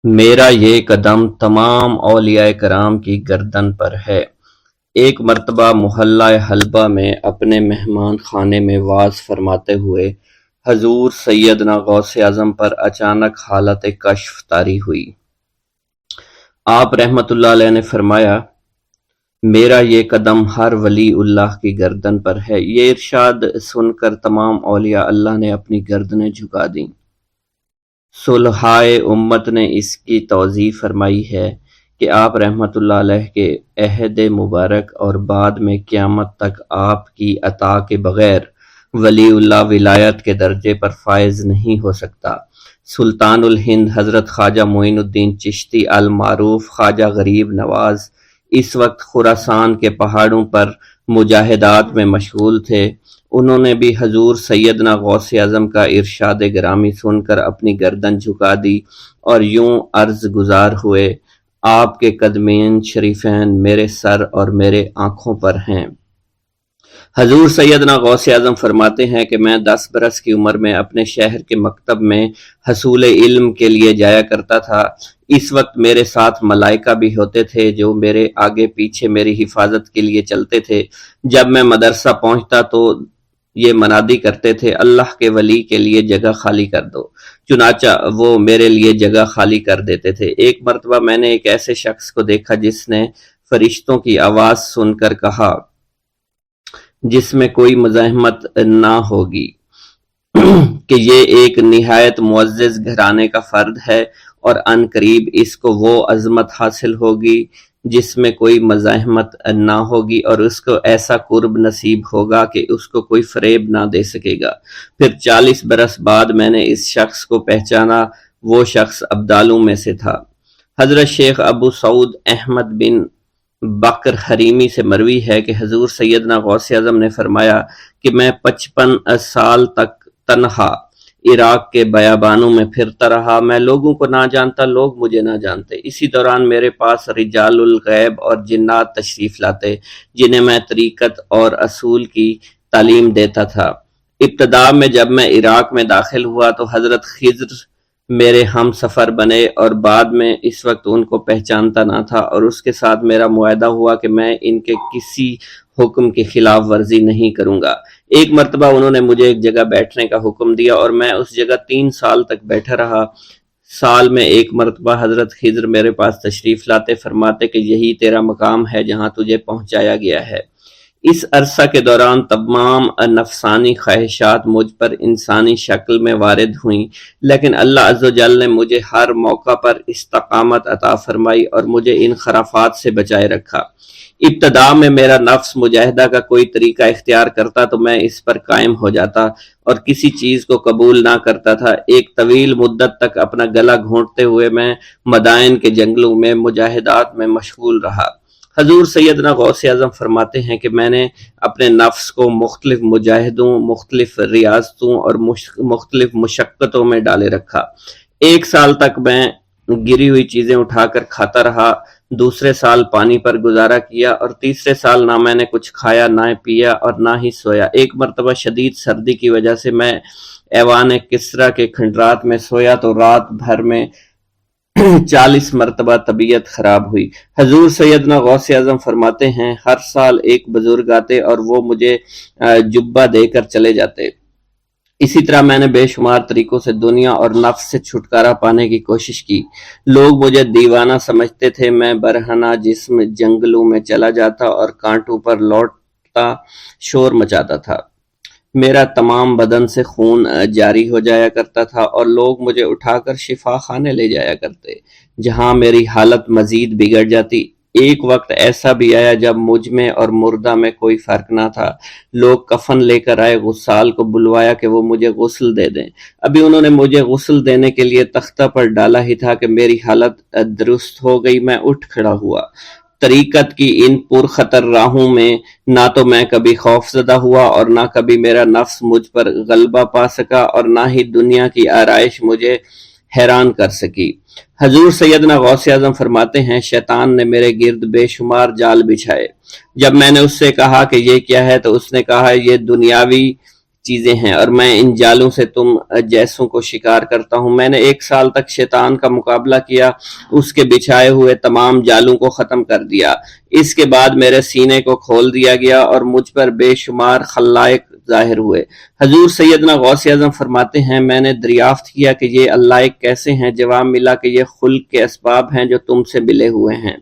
میرا یہ قدم تمام اولیاء کرام کی گردن پر ہے۔ ایک مرتبہ محلہ حلبہ میں اپنے مہمان خانے میں وعظ فرماتے ہوئے حضور سیدنا غوث اعظم پر اچانک حالت کشف طاری ہوئی۔ آپ رحمت اللہ علیہ نے فرمایا، میرا یہ قدم ہر ولی اللہ کی گردن پر ہے۔ یہ ارشاد سن کر تمام اولیاء اللہ نے اپنی گردنیں جھکا دیں۔ صلحائے امت نے اس کی توضیح فرمائی ہے کہ آپ رحمت اللہ علیہ کے عہد مبارک اور بعد میں قیامت تک آپ کی عطا کے بغیر ولی اللہ ولایت کے درجے پر فائز نہیں ہو سکتا۔ سلطان الہند حضرت خواجہ معین الدین چشتی المعروف خواجہ غریب نواز اس وقت خراسان کے پہاڑوں پر مجاہدات میں مشغول تھے۔ انہوں نے بھی حضور سیدنا غوث اعظم کا ارشاد گرامی سن کر اپنی گردن جھکا دی اور یوں عرض گزار ہوئے، آپ کے قدمین شریفین میرے سر اور میرے آنکھوں پر ہیں۔ حضور سیدنا غوث اعظم فرماتے ہیں کہ میں 10 برس کی عمر میں اپنے شہر کے مکتب میں حصول علم کے لیے جایا کرتا تھا۔ اس وقت میرے ساتھ ملائکہ بھی ہوتے تھے جو میرے آگے پیچھے میری حفاظت کے لیے چلتے تھے۔ جب میں مدرسہ پہنچتا تو یہ منادی کرتے تھے، اللہ کے ولی کے لیے جگہ خالی کر دو۔ چنانچہ وہ میرے لیے جگہ خالی کر دیتے تھے۔ ایک مرتبہ میں نے ایک ایسے شخص کو دیکھا جس نے فرشتوں کی آواز سن کر کہا، جس میں کوئی مزاحمت نہ ہوگی، کہ یہ ایک نہایت معزز گھرانے کا فرد ہے اور عن قریب اس کو وہ عظمت حاصل ہوگی جس میں کوئی مزاحمت نہ ہوگی، اور اس کو ایسا قرب نصیب ہوگا کہ اس کو کوئی فریب نہ دے سکے گا۔ پھر 40 برس بعد میں نے اس شخص کو پہچانا۔ وہ شخص ابدالوں میں سے تھا۔ حضرت شیخ ابو سعود احمد بن بکر حریمی سے مروی ہے کہ حضور سیدنا غوث اعظم نے فرمایا کہ میں 55 سال تک تنہا عراق کے بیابانوں میں پھرتا رہا۔ میں لوگوں کو نہ جانتا، لوگ مجھے نہ جانتے۔ اسی دوران میرے پاس رجال الغیب اور جنات تشریف لاتے جنہیں میں طریقت اور اصول کی تعلیم دیتا تھا۔ ابتدا میں جب میں عراق میں داخل ہوا تو حضرت خضر میرے ہم سفر بنے، اور بعد میں اس وقت ان کو پہچانتا نہ تھا، اور اس کے ساتھ میرا معاہدہ ہوا کہ میں ان کے کسی حکم کی خلاف ورزی نہیں کروں گا۔ ایک مرتبہ انہوں نے مجھے ایک جگہ بیٹھنے کا حکم دیا اور میں اس جگہ 3 سال تک بیٹھا رہا۔ سال میں ایک مرتبہ حضرت خضر میرے پاس تشریف لاتے، فرماتے کہ یہی تیرا مقام ہے جہاں تجھے پہنچایا گیا ہے۔ اس عرصہ کے دوران تمام نفسانی خواہشات مجھ پر انسانی شکل میں وارد ہوئیں، لیکن اللہ عز و جل نے مجھے ہر موقع پر استقامت عطا فرمائی اور مجھے ان خرافات سے بچائے رکھا۔ ابتدا میں میرا نفس مجاہدہ کا کوئی طریقہ اختیار کرتا تو میں اس پر قائم ہو جاتا اور کسی چیز کو قبول نہ کرتا تھا۔ ایک طویل مدت تک اپنا گلا گھونٹتے ہوئے میں مدائن کے جنگلوں میں مجاہدات میں مشغول رہا۔ حضور سیدنا غوث اعظم فرماتے ہیں کہ میں نے اپنے نفس کو مختلف مجاہدوں، مختلف ریاضتوں اور مختلف مشقتوں میں ڈالے رکھا۔ 1 سال تک میں گری ہوئی چیزیں اٹھا کر کھاتا رہا، دوسرے سال پانی پر گزارا کیا، اور تیسرے سال نہ میں نے کچھ کھایا، نہ پیا اور نہ ہی سویا۔ ایک مرتبہ شدید سردی کی وجہ سے میں ایوان کسریٰ کے کھنڈرات میں سویا تو رات بھر میں 40 مرتبہ طبیعت خراب ہوئی۔ حضور سیدنا غوث اعظم فرماتے ہیں، ہر سال ایک بزرگ آتے اور وہ مجھے جبہ دے کر چلے جاتے۔ اسی طرح میں نے بے شمار طریقوں سے دنیا اور نفس سے چھٹکارا پانے کی کوشش کی۔ لوگ مجھے دیوانہ سمجھتے تھے۔ میں برہنہ جسم جنگلوں میں چلا جاتا اور کانٹوں پر لوٹتا شور مچاتا تھا۔ میرا تمام بدن سے خون جاری ہو جایا کرتا تھا اور لوگ مجھے اٹھا کر شفا خانے لے جایا کرتے، جہاں میری حالت مزید بگڑ جاتی۔ ایک وقت ایسا بھی آیا جب مجھ میں اور مردہ میں کوئی فرق نہ تھا۔ لوگ کفن لے کر آئے، غسال کو بلوایا کہ وہ مجھے غسل دے دیں۔ ابھی انہوں نے مجھے غسل دینے کے لیے تختہ پر ڈالا ہی تھا کہ میری حالت درست ہو گئی۔ میں اٹھ کھڑا ہوا۔ طریقت کی ان پرخطر راہوں میں نہ تو میں کبھی خوف زدہ ہوا اور نہ کبھی میرا نفس مجھ پر غلبہ پا سکا، اور نہ ہی دنیا کی آرائش مجھے حیران کر سکی۔ حضور سیدنا غوث اعظم فرماتے ہیں، شیطان نے میرے گرد بے شمار جال بچھائے۔ جب میں نے اس سے کہا کہ یہ کیا ہے تو اس نے کہا، یہ دنیاوی چیزیں ہیں اور میں ان جالوں سے تم جیسوں کو شکار کرتا ہوں۔ میں نے 1 سال تک شیطان کا مقابلہ کیا، اس کے بچھائے ہوئے تمام جالوں کو ختم کر دیا۔ اس کے بعد میرے سینے کو کھول دیا گیا اور مجھ پر بے شمار خلائق ظاہر ہوئے۔ حضور سیدنا غوث اعظم فرماتے ہیں میں نے دریافت کیا کہ یہ اللہ کیسے ہیں؟ جواب ملا کہ یہ خلق کے اسباب ہیں جو تم سے ملے ہوئے ہیں۔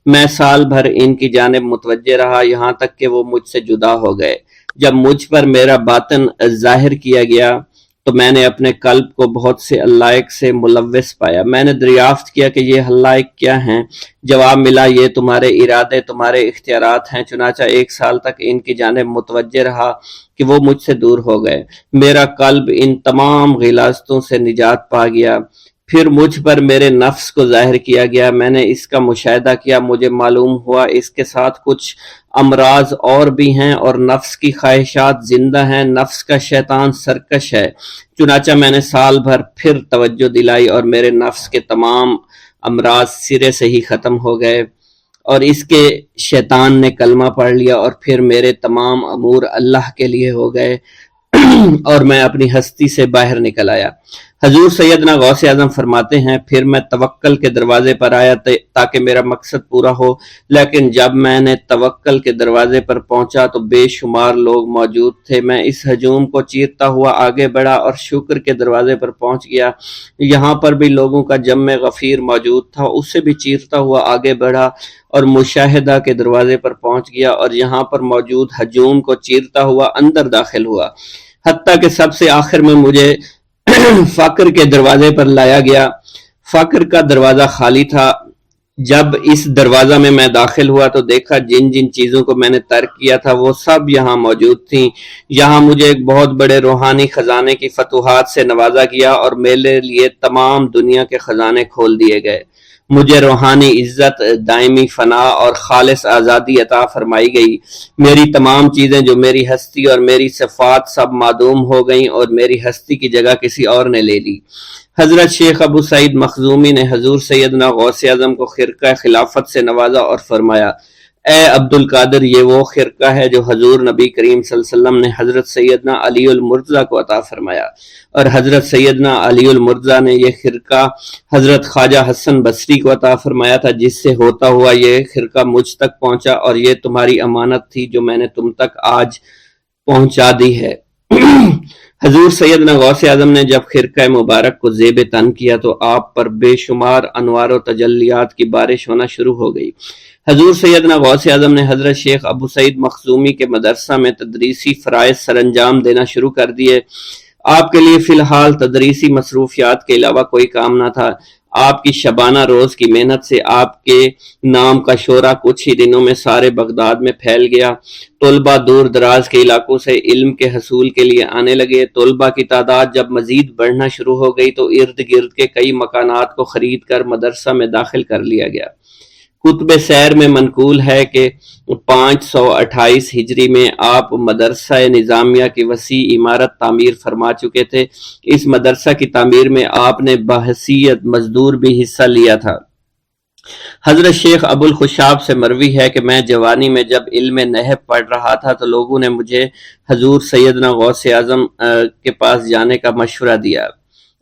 میں سال بھر ان کی جانب متوجہ رہا یہاں تک کہ وہ مجھ سے جدا ہو گئے۔ جب مجھ پر میرا باطن ظاہر کیا گیا تو میں نے اپنے قلب کو بہت سے علائق سے ملوث پایا۔ میں نے دریافت کیا کہ یہ علائق کیا ہیں؟ جواب ملا یہ تمہارے ارادے، تمہارے اختیارات ہیں۔ چنانچہ 1 سال تک ان کی جانب متوجہ رہا کہ وہ مجھ سے دور ہو گئے۔ میرا قلب ان تمام غلاظتوں سے نجات پا گیا۔ پھر مجھ پر میرے نفس کو ظاہر کیا گیا، میں نے اس کا مشاہدہ کیا، مجھے معلوم ہوا اس کے ساتھ کچھ امراض اور بھی ہیں اور نفس کی خواہشات زندہ ہیں، نفس کا شیطان سرکش ہے۔ چنانچہ میں نے سال بھر پھر توجہ دلائی اور میرے نفس کے تمام امراض سرے سے ہی ختم ہو گئے اور اس کے شیطان نے کلمہ پڑھ لیا اور پھر میرے تمام امور اللہ کے لیے ہو گئے اور میں اپنی ہستی سے باہر نکل آیا۔ حضور سیدنا غوث اعظم فرماتے ہیں پھر میں توکل کے دروازے پر آیا تاکہ میرا مقصد پورا ہو، لیکن جب میں نے توکل کے دروازے پر پہنچا تو بے شمار لوگ موجود تھے۔ میں اس ہجوم کو چیرتا ہوا آگے بڑھا اور شکر کے دروازے پر پہنچ گیا، یہاں پر بھی لوگوں کا جمع غفیر موجود تھا، اس سے بھی چیرتا ہوا آگے بڑھا اور مشاہدہ کے دروازے پر پہنچ گیا اور یہاں پر موجود ہجوم کو چیرتا ہوا اندر داخل ہوا، حتیٰ کہ سب سے آخر میں مجھے فقر کے دروازے پر لایا گیا۔ فقر کا دروازہ خالی تھا۔ جب اس دروازہ میں داخل ہوا تو دیکھا جن جن چیزوں کو میں نے ترک کیا تھا وہ سب یہاں موجود تھیں۔ یہاں مجھے ایک بہت بڑے روحانی خزانے کی فتوحات سے نوازا گیا اور میرے لیے تمام دنیا کے خزانے کھول دیے گئے۔ مجھے روحانی عزت، دائمی فنا اور خالص آزادی عطا فرمائی گئی۔ میری تمام چیزیں جو میری ہستی اور میری صفات سب معدوم ہو گئیں اور میری ہستی کی جگہ کسی اور نے لے لی۔ حضرت شیخ ابو سعید مخزومی نے حضور سیدنا غوث اعظم کو خرقہ خلافت سے نوازا اور فرمایا اے عبد القادر، یہ وہ خرقہ ہے جو حضور نبی کریم صلی اللہ علیہ وسلم نے حضرت سیدنا علی المرتضیٰ کو عطا فرمایا، اور حضرت سیدنا علی المرتضیٰ نے یہ خرقہ حضرت خواجہ حسن بصری کو عطا فرمایا تھا، جس سے ہوتا ہوا یہ خرقہ مجھ تک پہنچا، اور یہ تمہاری امانت تھی جو میں نے تم تک آج پہنچا دی ہے۔ حضور سیدنا غوث اعظم نے جب خرقہ مبارک کو زیب تن کیا تو آپ پر بے شمار انوار و تجلیات کی بارش ہونا شروع ہو گئی۔ حضور سیدنا غوث اعظم نے حضرت شیخ ابو سعید مخزومی کے مدرسہ میں تدریسی فرائض سر انجام دینا شروع کر دیے۔ آپ کے لیے فی الحال تدریسی مصروفیات کے علاوہ کوئی کام نہ تھا۔ آپ کی شبانہ روز کی محنت سے آپ کے نام کا شعرہ کچھ ہی دنوں میں سارے بغداد میں پھیل گیا۔ طلبہ دور دراز کے علاقوں سے علم کے حصول کے لیے آنے لگے۔ طلبہ کی تعداد جب مزید بڑھنا شروع ہو گئی تو ارد گرد کے کئی مکانات کو خرید کر مدرسہ میں داخل کر لیا گیا۔ کتب سیر میں منقول ہے کہ 528 ہجری میں آپ مدرسہ نظامیہ کی وسیع عمارت تعمیر فرما چکے تھے۔ اس مدرسہ کی تعمیر میں آپ نے بحیثیت مزدور بھی حصہ لیا تھا۔ حضرت شیخ ابو الخشاب سے مروی ہے کہ میں جوانی میں جب علم نحو پڑھ رہا تھا تو لوگوں نے مجھے حضور سیدنا غوث اعظم کے پاس جانے کا مشورہ دیا،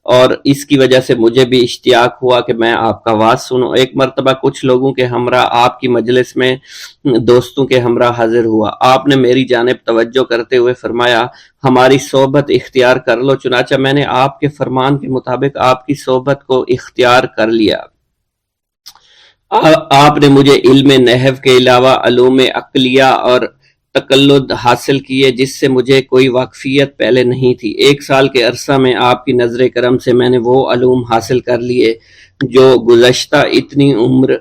اور اس کی وجہ سے مجھے بھی اشتیاق ہوا کہ میں آپ کا واز سنوں۔ ایک مرتبہ کچھ لوگوں کے ہمراہ آپ کی مجلس میں دوستوں کے ہمراہ حاضر ہوا۔ آپ نے میری جانب توجہ کرتے ہوئے فرمایا ہماری صحبت اختیار کر لو۔ چنانچہ میں نے آپ کے فرمان کے مطابق آپ کی صحبت کو اختیار کر لیا۔ آپ نے مجھے علم نحو کے علاوہ علوم عقلیہ اور تقلد حاصل کیے جس سے مجھے کوئی واقفیت پہلے نہیں تھی۔ 1 سال کے عرصہ میں آپ کی نظر کرم سے میں نے وہ علوم حاصل کر لیے جو گزشتہ اتنی عمر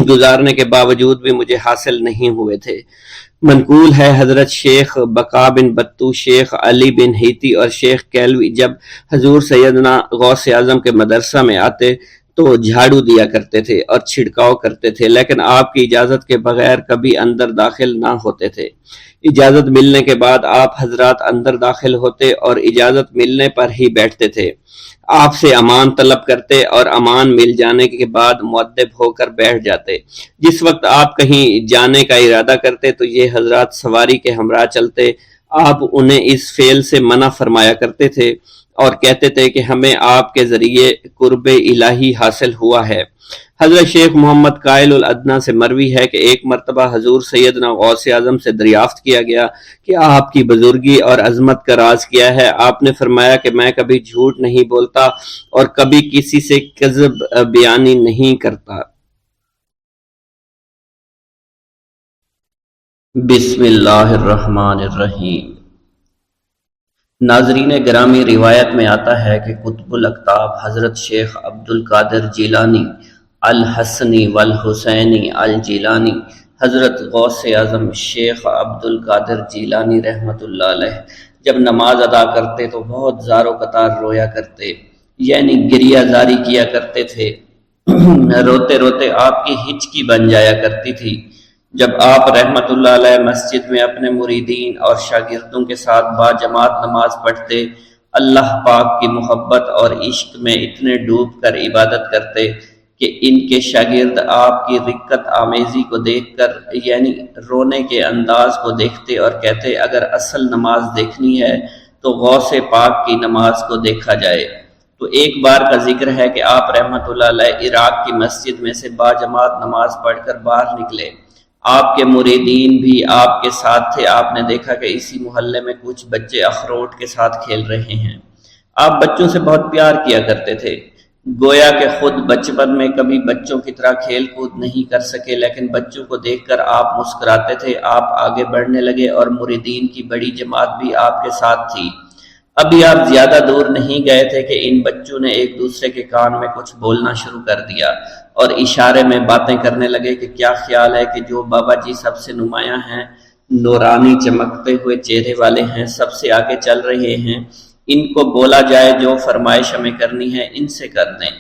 گزارنے کے باوجود بھی مجھے حاصل نہیں ہوئے تھے۔ منقول ہے حضرت شیخ بقا بن بطو، شیخ علی بن ہیتی اور شیخ کیلوی جب حضور سیدنا غوث اعظم کے مدرسہ میں آتے تو جھاڑو دیا کرتے تھے اور چھڑکاؤ کرتے تھے، لیکن آپ کی اجازت کے بغیر کبھی اندر داخل نہ ہوتے تھے۔ اجازت ملنے کے بعد آپ حضرات اندر داخل ہوتے اور اجازت ملنے پر ہی بیٹھتے تھے۔ آپ سے امان طلب کرتے اور امان مل جانے کے بعد مؤدب ہو کر بیٹھ جاتے۔ جس وقت آپ کہیں جانے کا ارادہ کرتے تو یہ حضرات سواری کے ہمراہ چلتے۔ آپ انہیں اس فعل سے منع فرمایا کرتے تھے اور کہتے تھے کہ ہمیں آپ کے ذریعے قرب الہی حاصل ہوا ہے۔ حضرت شیخ محمد قائل الادنیٰ سے مروی ہے کہ ایک مرتبہ حضور سیدنا غوث اعظم سے دریافت کیا گیا کہ آپ کی بزرگی اور عظمت کا راز کیا ہے؟ آپ نے فرمایا کہ میں کبھی جھوٹ نہیں بولتا اور کبھی کسی سے کذب بیانی نہیں کرتا۔ بسم اللہ الرحمن الرحیم۔ ناظرین گرامی، روایت میں آتا ہے کہ قطب الاقطاب حضرت شیخ عبد القادر جیلانی الحسنی والحسینی الجیلانی، حضرت غوث اعظم شیخ عبد القادر جیلانی رحمۃ اللہ علیہ جب نماز ادا کرتے تو بہت زار و قطار رویا کرتے، یعنی گریہ زاری کیا کرتے تھے۔ روتے روتے آپ کی ہچکی بن جایا کرتی تھی۔ جب آپ رحمت اللہ علیہ مسجد میں اپنے مریدین اور شاگردوں کے ساتھ باجماعت نماز پڑھتے، اللہ پاک کی محبت اور عشق میں اتنے ڈوب کر عبادت کرتے کہ ان کے شاگرد آپ کی رقت آمیزی کو دیکھ کر، یعنی رونے کے انداز کو دیکھتے اور کہتے اگر اصل نماز دیکھنی ہے تو غوث پاک کی نماز کو دیکھا جائے۔ تو ایک بار کا ذکر ہے کہ آپ رحمت اللہ علیہ عراق کی مسجد میں سے باجماعت نماز پڑھ کر باہر نکلے۔ آپ کے مریدین بھی آپ کے ساتھ تھے۔ آپ نے دیکھا کہ اسی محلے میں کچھ بچے اخروٹ کے ساتھ کھیل رہے ہیں۔ آپ بچوں سے بہت پیار کیا کرتے تھے، گویا کہ خود بچپن میں کبھی بچوں کی طرح کھیل کود نہیں کر سکے، لیکن بچوں کو دیکھ کر آپ مسکراتے تھے۔ آپ آگے بڑھنے لگے اور مریدین کی بڑی جماعت بھی آپ کے ساتھ تھی۔ ابھی آپ زیادہ دور نہیں گئے تھے کہ ان بچوں نے ایک دوسرے کے کان میں کچھ بولنا شروع کر دیا اور اشارے میں باتیں کرنے لگے کہ کیا خیال ہے کہ جو بابا جی سب سے نمایاں ہیں، نورانی چمکتے ہوئے چہرے والے ہیں، سب سے آگے چل رہے ہیں، ان کو بولا جائے جو فرمائش ہمیں کرنی ہے ان سے کر دیں،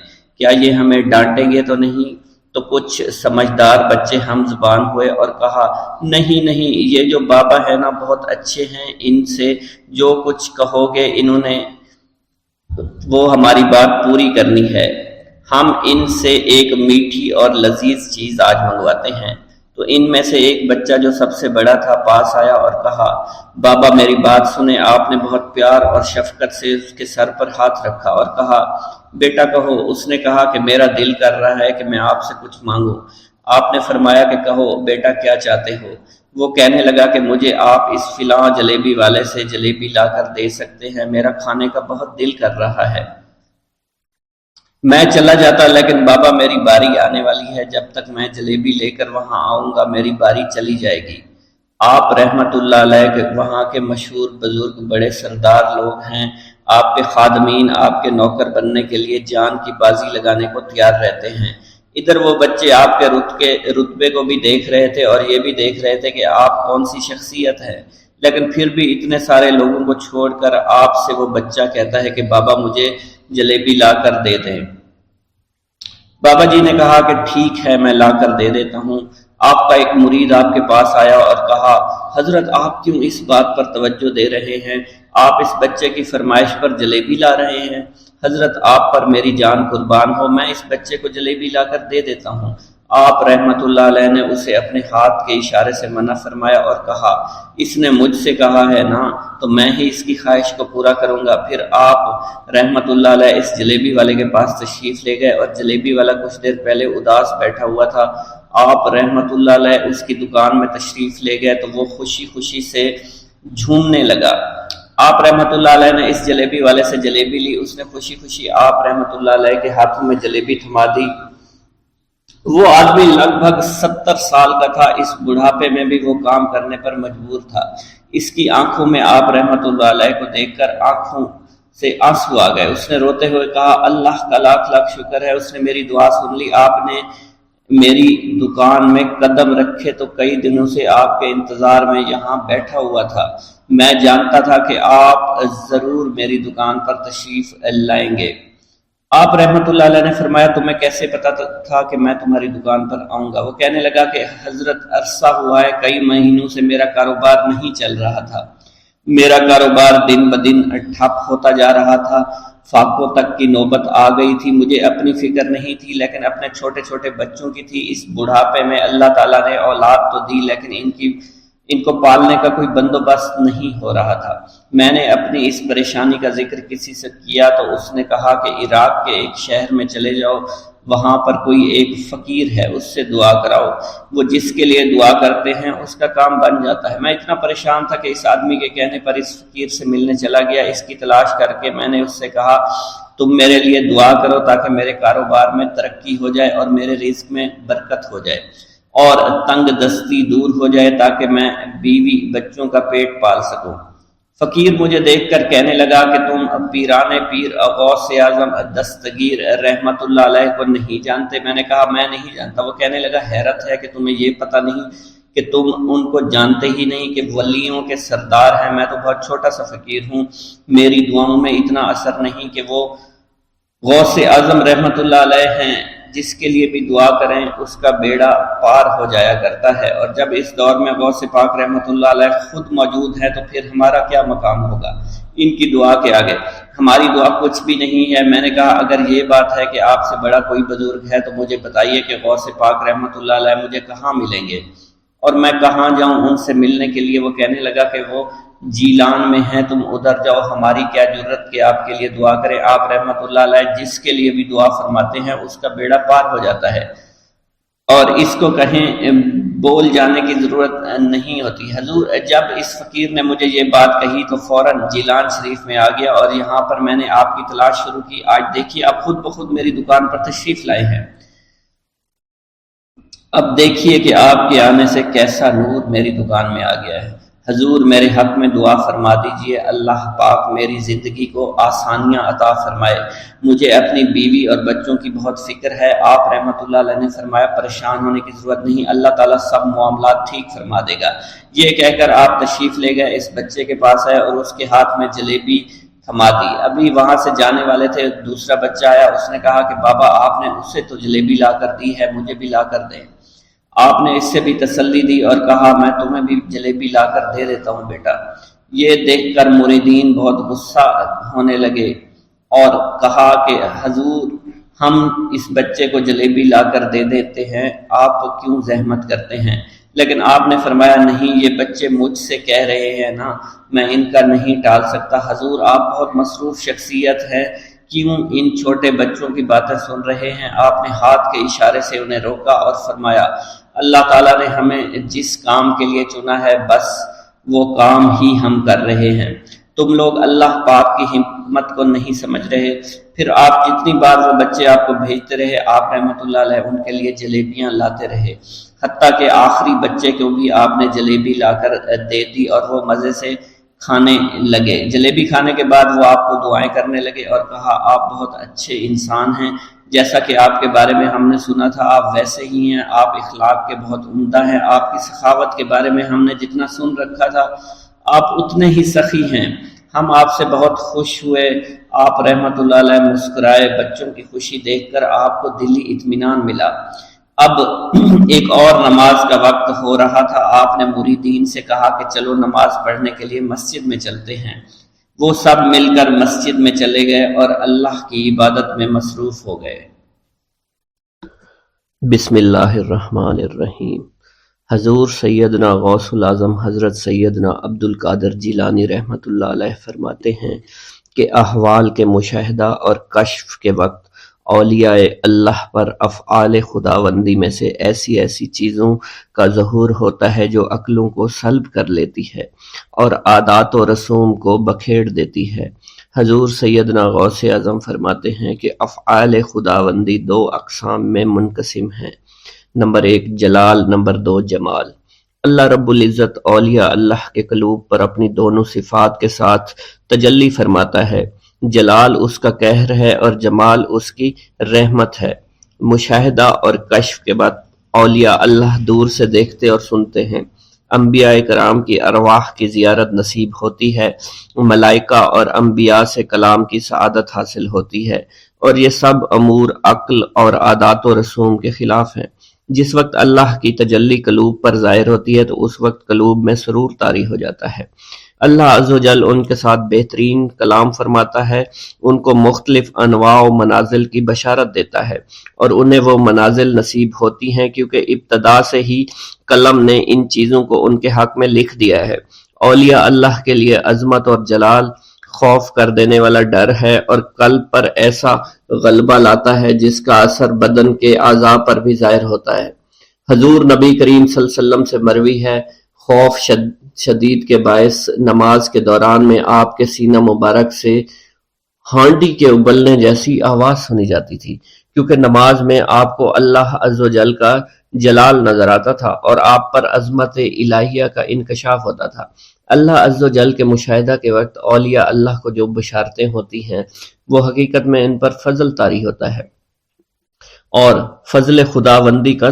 کیا یہ ہمیں ڈانٹیں گے تو نہیں؟ تو کچھ سمجھدار بچے ہم زبان ہوئے اور کہا نہیں نہیں، یہ جو بابا ہے نا بہت اچھے ہیں، ان سے جو کچھ کہو گے انہوں نے وہ ہماری بات پوری کرنی ہے، ہم ان سے ایک میٹھی اور لذیذ چیز آج منگواتے ہیں۔ تو ان میں سے ایک بچہ جو سب سے بڑا تھا پاس آیا اور کہا بابا میری بات سنیں۔ آپ نے بہت پیار اور شفقت سے اس کے سر پر ہاتھ رکھا اور کہا بیٹا کہو۔ اس نے کہا کہ میرا دل کر رہا ہے کہ میں آپ سے کچھ مانگوں۔ آپ نے فرمایا کہ کہو بیٹا کیا چاہتے ہو؟ وہ کہنے لگا کہ مجھے آپ اس فلاں جلیبی والے سے جلیبی لا کر دے سکتے ہیں، میرا کھانے کا بہت دل کر رہا ہے۔ میں چلا جاتا لیکن بابا میری باری آنے والی ہے، جب تک میں جلیبی لے کر وہاں آؤں گا میری باری چلی جائے گی۔ آپ رحمت اللہ علیہ کے وہاں کے مشہور بزرگ بڑے سردار لوگ ہیں، آپ کے خادمین آپ کے نوکر بننے کے لیے جان کی بازی لگانے کو تیار رہتے ہیں۔ ادھر وہ بچے آپ کے رتبے کو بھی دیکھ رہے تھے اور یہ بھی دیکھ رہے تھے کہ آپ کون سی شخصیت ہے، لیکن پھر بھی اتنے سارے لوگوں کو چھوڑ کر آپ سے وہ بچہ کہتا ہے کہ بابا مجھے جلیبی لا کر دے دیں۔ بابا جی نے کہا کہ ٹھیک ہے میں لا کر دے دیتا ہوں۔ آپ کا ایک مرید آپ کے پاس آیا اور کہا حضرت آپ کیوں اس بات پر توجہ دے رہے ہیں، آپ اس بچے کی فرمائش پر جلیبی لا رہے ہیں؟ حضرت آپ پر میری جان قربان ہو، میں اس بچے کو جلیبی لا کر دے دیتا ہوں۔ آپ رحمت اللہ علیہ نے اسے اپنے ہاتھ کے اشارے سے منع فرمایا اور کہا اس نے مجھ سے کہا ہے نا تو میں ہی اس کی خواہش کو پورا کروں گا۔ پھر آپ رحمت اللہ علیہ اس جلیبی والے کے پاس تشریف لے گئے اور جلیبی والا کچھ دیر پہلے اداس بیٹھا ہوا تھا۔ آپ رحمت اللہ علیہ اس کی دکان میں تشریف لے گئے تو وہ خوشی خوشی سے جھومنے لگا۔ آپ رحمت اللہ علیہ نے اس جلیبی والے سے جلیبی لی، اس نے خوشی خوشی آپ رحمت اللہ علیہ کے ہاتھوں میں جلیبی تھما دی۔ وہ آدمی لگ بھگ 70 سال کا تھا، اس بڑھاپے میں بھی وہ کام کرنے پر مجبور تھا۔ اس کی آنکھوں میں آپ رحمت اللہ علیہ کو دیکھ کر آنکھوں سے آنسو آ گئے۔ اس نے روتے ہوئے کہا اللہ کا لاکھ لاکھ شکر ہے، اس نے میری دعا سن لی۔ آپ نے میری دکان میں قدم رکھے تو کئی دنوں سے آپ کے انتظار میں یہاں بیٹھا ہوا تھا۔ میں جانتا تھا کہ آپ ضرور میری دکان پر تشریف لائیں گے۔ آپ رحمت اللہ علیہ نے فرمایا تمہیں کیسے پتا تھا کہ میں تمہاری دکان پر آؤں گا؟ وہ کہنے لگا کہ حضرت عرصہ ہوا ہے، کئی مہینوں سے میرا کاروبار نہیں چل رہا تھا، میرا کاروبار دن بدن ٹھپ ہوتا جا رہا تھا، فاقوں تک کی نوبت آ گئی تھی۔ مجھے اپنی فکر نہیں تھی لیکن اپنے چھوٹے چھوٹے بچوں کی تھی۔ اس بڑھاپے میں اللہ تعالیٰ نے اولاد تو دی لیکن ان کی ان کو پالنے کا کوئی بندوبست نہیں ہو رہا تھا۔ میں نے اپنی اس پریشانی کا ذکر کسی سے کیا تو اس نے کہا کہ عراق کے ایک شہر میں چلے جاؤ، وہاں پر کوئی ایک فقیر ہے، اس سے دعا کراؤ، وہ جس کے لیے دعا کرتے ہیں اس کا کام بن جاتا ہے۔ میں اتنا پریشان تھا کہ اس آدمی کے کہنے پر اس فقیر سے ملنے چلا گیا۔ اس کی تلاش کر کے میں نے اس سے کہا تم میرے لیے دعا کرو تاکہ میرے کاروبار میں ترقی ہو جائے اور میرے رزق میں برکت ہو جائے اور تنگ دستی دور ہو جائے تاکہ میں بیوی بچوں کا پیٹ پال سکوں۔ فقیر مجھے دیکھ کر کہنے لگا کہ تم پیران پیر غوث اعظم دستگیر رحمت اللہ علیہ کو نہیں جانتے؟ میں نے کہا میں نہیں جانتا۔ وہ کہنے لگا حیرت ہے کہ تمہیں یہ پتہ نہیں کہ تم ان کو جانتے ہی نہیں کہ ولیوں کے سردار ہیں۔ میں تو بہت چھوٹا سا فقیر ہوں، میری دعاؤں میں اتنا اثر نہیں کہ وہ غوث اعظم رحمت اللہ علیہ ہیں، جس کے لیے بھی دعا کریں اس کا بیڑا پار ہو جایا کرتا ہے، اور جب اس دور میں غوث پاک رحمت اللہ علیہ خود موجود ہے تو پھر ہمارا کیا مقام ہوگا ان کی دعا کے آگے؟ ہماری دعا کچھ بھی نہیں ہے۔ میں نے کہا اگر یہ بات ہے کہ آپ سے بڑا کوئی بزرگ ہے تو مجھے بتائیے کہ غوث پاک رحمت اللہ علیہ مجھے کہاں ملیں گے اور میں کہاں جاؤں ان سے ملنے کے لیے؟ وہ کہنے لگا کہ وہ جیلان میں ہیں، تم ادھر جاؤ، ہماری کیا جرت کہ آپ کے لیے دعا کریں۔ آپ رحمت اللہ علیہ جس کے لیے بھی دعا فرماتے ہیں اس کا بیڑا پار ہو جاتا ہے اور اس کو کہیں بول جانے کی ضرورت نہیں ہوتی۔ حضور جب اس فقیر نے مجھے یہ بات کہی تو فوراً جیلان شریف میں آ گیا اور یہاں پر میں نے آپ کی تلاش شروع کی۔ آج دیکھیے آپ خود بخود میری دکان پر تشریف لائے ہیں۔ اب دیکھیے کہ آپ کے آنے سے کیسا نور میری دکان میں آ گیا ہے۔ حضور میرے حق میں دعا فرما دیجئے، اللہ پاک میری زندگی کو آسانیاں عطا فرمائے، مجھے اپنی بیوی اور بچوں کی بہت فکر ہے۔ آپ رحمت اللہ علیہ نے فرمایا پریشان ہونے کی ضرورت نہیں، اللہ تعالیٰ سب معاملات ٹھیک فرما دے گا۔ یہ کہہ کر آپ تشریف لے گئے، اس بچے کے پاس آئے اور اس کے ہاتھ میں جلیبی تھما دی۔ ابھی وہاں سے جانے والے تھے، دوسرا بچہ آیا، اس نے کہا کہ بابا آپ نے اس سے تو جلیبی لا کر دی ہے، مجھے بھی لا کر دیں۔ آپ نے اس سے بھی تسلی دی اور کہا میں تمہیں بھی جلیبی لا کر دے دیتا ہوں بیٹا۔ یہ دیکھ کر مریدین بہت غصہ ہونے لگے اور کہا کہ حضور ہم اس بچے کو جلیبی لا کر دے دیتے ہیں، آپ کیوں زحمت کرتے ہیں؟ لیکن آپ نے فرمایا نہیں، یہ بچے مجھ سے کہہ رہے ہیں نا، میں ان کا نہیں ٹال سکتا۔ حضور آپ بہت مصروف شخصیت ہے، کیوں ان چھوٹے بچوں کی باتیں سن رہے ہیں؟ آپ نے ہاتھ کے اشارے سے انہیں روکا اور فرمایا اللہ تعالیٰ نے ہمیں جس کام کے لیے چنا ہے بس وہ کام ہی ہم کر رہے ہیں، تم لوگ اللہ پاک کی حکمت کو نہیں سمجھ رہے۔ پھر آپ جتنی بار وہ بچے آپ کو بھیجتے رہے، آپ رحمت اللہ علیہ ان کے لیے جلیبیاں لاتے رہے، حتیٰ کہ آخری بچے کو بھی آپ نے جلیبی لا کر دے دی اور وہ مزے سے کھانے لگے۔ جلیبی کھانے کے بعد وہ آپ کو دعائیں کرنے لگے اور کہا آپ بہت اچھے انسان ہیں، جیسا کہ آپ کے بارے میں ہم نے سنا تھا آپ ویسے ہی ہیں، آپ اخلاق کے بہت عمدہ ہیں، آپ کی سخاوت کے بارے میں ہم نے جتنا سن رکھا تھا آپ اتنے ہی سخی ہیں، ہم آپ سے بہت خوش ہوئے۔ آپ رحمت اللہ علیہ مسکرائے، بچوں کی خوشی دیکھ کر آپ کو دلی اطمینان ملا۔ اب ایک اور نماز کا وقت ہو رہا تھا، آپ نے مریدین سے کہا کہ چلو نماز پڑھنے کے لیے مسجد میں چلتے ہیں۔ وہ سب مل کر مسجد میں چلے گئے اور اللہ کی عبادت میں مصروف ہو گئے۔ بسم اللہ الرحمن الرحیم۔ حضور سیدنا غوث العظم حضرت سیدنا عبد القادر جیلانی رحمۃ اللہ علیہ فرماتے ہیں کہ احوال کے مشاہدہ اور کشف کے وقت اولیاء اللہ پر افعال خداوندی میں سے ایسی ایسی چیزوں کا ظہور ہوتا ہے جو عقلوں کو سلب کر لیتی ہے اور عادات و رسوم کو بکھیڑ دیتی ہے۔ حضور سیدنا غوث اعظم فرماتے ہیں کہ افعال خداوندی دو اقسام میں منقسم ہیں، نمبر 1 جلال، نمبر 2 جمال۔ اللہ رب العزت اولیاء اللہ کے قلوب پر اپنی دونوں صفات کے ساتھ تجلی فرماتا ہے، جلال اس کا قہر ہے اور جمال اس کی رحمت ہے۔ مشاہدہ اور کشف کے بعد اولیاء اللہ دور سے دیکھتے اور سنتے ہیں، انبیاء کرام کی ارواح کی زیارت نصیب ہوتی ہے، ملائکہ اور انبیاء سے کلام کی سعادت حاصل ہوتی ہے، اور یہ سب امور عقل اور عادات و رسوم کے خلاف ہیں۔ جس وقت اللہ کی تجلی قلوب پر ظاہر ہوتی ہے تو اس وقت قلوب میں سرور طاری ہو جاتا ہے، اللہ عز و جل ان کے ساتھ بہترین کلام فرماتا ہے، ان کو مختلف انواع و منازل کی بشارت دیتا ہے، اور انہیں وہ منازل نصیب ہوتی ہیں کیونکہ ابتدا سے ہی قلم نے ان چیزوں کو ان کے حق میں لکھ دیا ہے۔ اولیاء اللہ کے لیے عظمت اور جلال خوف کر دینے والا ڈر ہے، اور قلب پر ایسا غلبہ لاتا ہے جس کا اثر بدن کے اعضاء پر بھی ظاہر ہوتا ہے۔ حضور نبی کریم صلی اللہ علیہ وسلم سے مروی ہے، خوف شدید کے باعث نماز کے دوران میں آپ کے سینہ مبارک سے ہانڈی کے ابلنے جیسی آواز سنی جاتی تھی، کیونکہ نماز میں آپ کو اللہ عز و جل کا جلال نظر آتا تھا اور آپ پر عظمت الہیہ کا انکشاف ہوتا تھا۔ اللہ عز و جل کے مشاہدہ کے وقت اولیاء اللہ کو جو بشارتیں ہوتی ہیں وہ حقیقت میں ان پر فضل طاری ہوتا ہے اور فضل خداوندی کا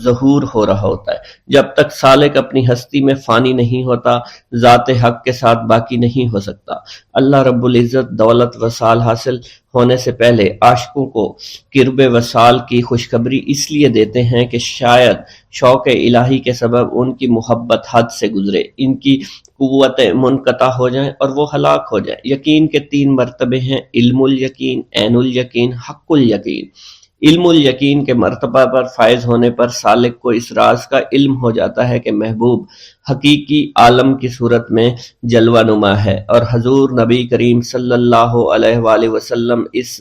ظہور ہو رہا ہوتا ہے۔ جب تک سالک اپنی ہستی میں فانی نہیں ہوتا، ذات حق کے ساتھ باقی نہیں ہو سکتا۔ اللہ رب العزت دولت وصال حاصل ہونے سے پہلے عاشقوں کو قرب وصال کی خوشخبری اس لیے دیتے ہیں کہ شاید شوق الہی کے سبب ان کی محبت حد سے گزرے، ان کی قوتیں منقطع ہو جائیں اور وہ ہلاک ہو جائیں۔ یقین کے 3 مرتبے ہیں: علم الیقین، عین الیقین، حق الیقین۔ علم الیقین کے مرتبہ پر فائز ہونے پر سالک کو اس راز کا علم ہو جاتا ہے کہ محبوب حقیقی عالم کی صورت میں جلوہ نما ہے، اور حضور نبی کریم صلی اللہ علیہ وآلہ وسلم اس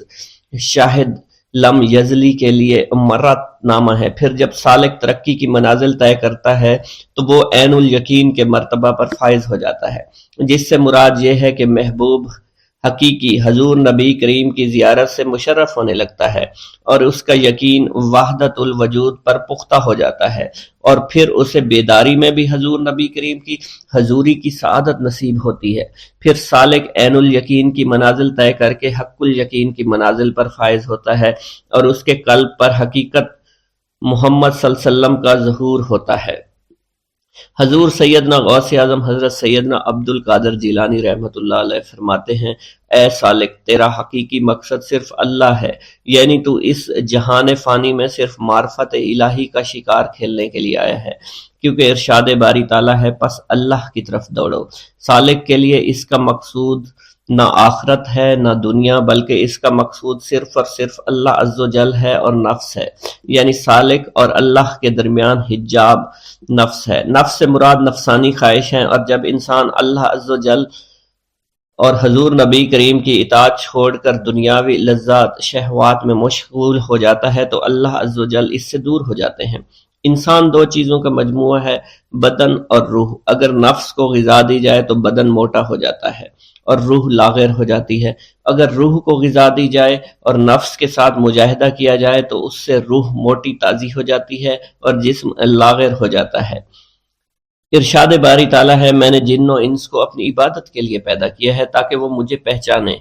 شاہد لم یزلی کے لیے مرت نامہ ہے۔ پھر جب سالک ترقی کی منازل طے کرتا ہے تو وہ عین الیقین کے مرتبہ پر فائز ہو جاتا ہے، جس سے مراد یہ ہے کہ محبوب حقیقی حضور نبی کریم کی زیارت سے مشرف ہونے لگتا ہے اور اس کا یقین وحدت الوجود پر پختہ ہو جاتا ہے، اور پھر اسے بیداری میں بھی حضور نبی کریم کی حضوری کی سعادت نصیب ہوتی ہے۔ پھر سالک عین الیقین کی منازل طے کر کے حق الیقین کی منازل پر فائز ہوتا ہے اور اس کے قلب پر حقیقت محمد صلی اللہ علیہ وسلم کا ظہور ہوتا ہے۔ حضور سیدنا غوث اعظم حضرت سیدنا عبد القادر جیلانی رحمۃ اللہ علیہ فرماتے ہیں، اے سالک، تیرا حقیقی مقصد صرف اللہ ہے، یعنی تو اس جہان فانی میں صرف معرفت الہی کا شکار کھیلنے کے لیے آیا ہے، کیونکہ ارشاد باری تعالیٰ ہے، پس اللہ کی طرف دوڑو۔ سالک کے لیے اس کا مقصود نہ آخرت ہے نہ دنیا، بلکہ اس کا مقصود صرف اور صرف اللہ عز و جل ہے اور نفس ہے، یعنی سالک اور اللہ کے درمیان حجاب نفس ہے۔ نفس سے مراد نفسانی خواہش ہیں، اور جب انسان اللہ عز و جل اور حضور نبی کریم کی اطاعت چھوڑ کر دنیاوی لذات شہوات میں مشغول ہو جاتا ہے تو اللہ عز و جل اس سے دور ہو جاتے ہیں۔ انسان 2 چیزوں کا مجموعہ ہے، بدن اور روح۔ اگر نفس کو غذا دی جائے تو بدن موٹا ہو جاتا ہے اور روح لاغر ہو جاتی ہے، اگر روح کو غذا دی جائے اور نفس کے ساتھ مجاہدہ کیا جائے تو اس سے روح موٹی تازی ہو جاتی ہے اور جسم لاغر ہو جاتا ہے۔ ارشاد باری تعالیٰ ہے، میں نے جن و انس کو اپنی عبادت کے لیے پیدا کیا ہے تاکہ وہ مجھے پہچانے۔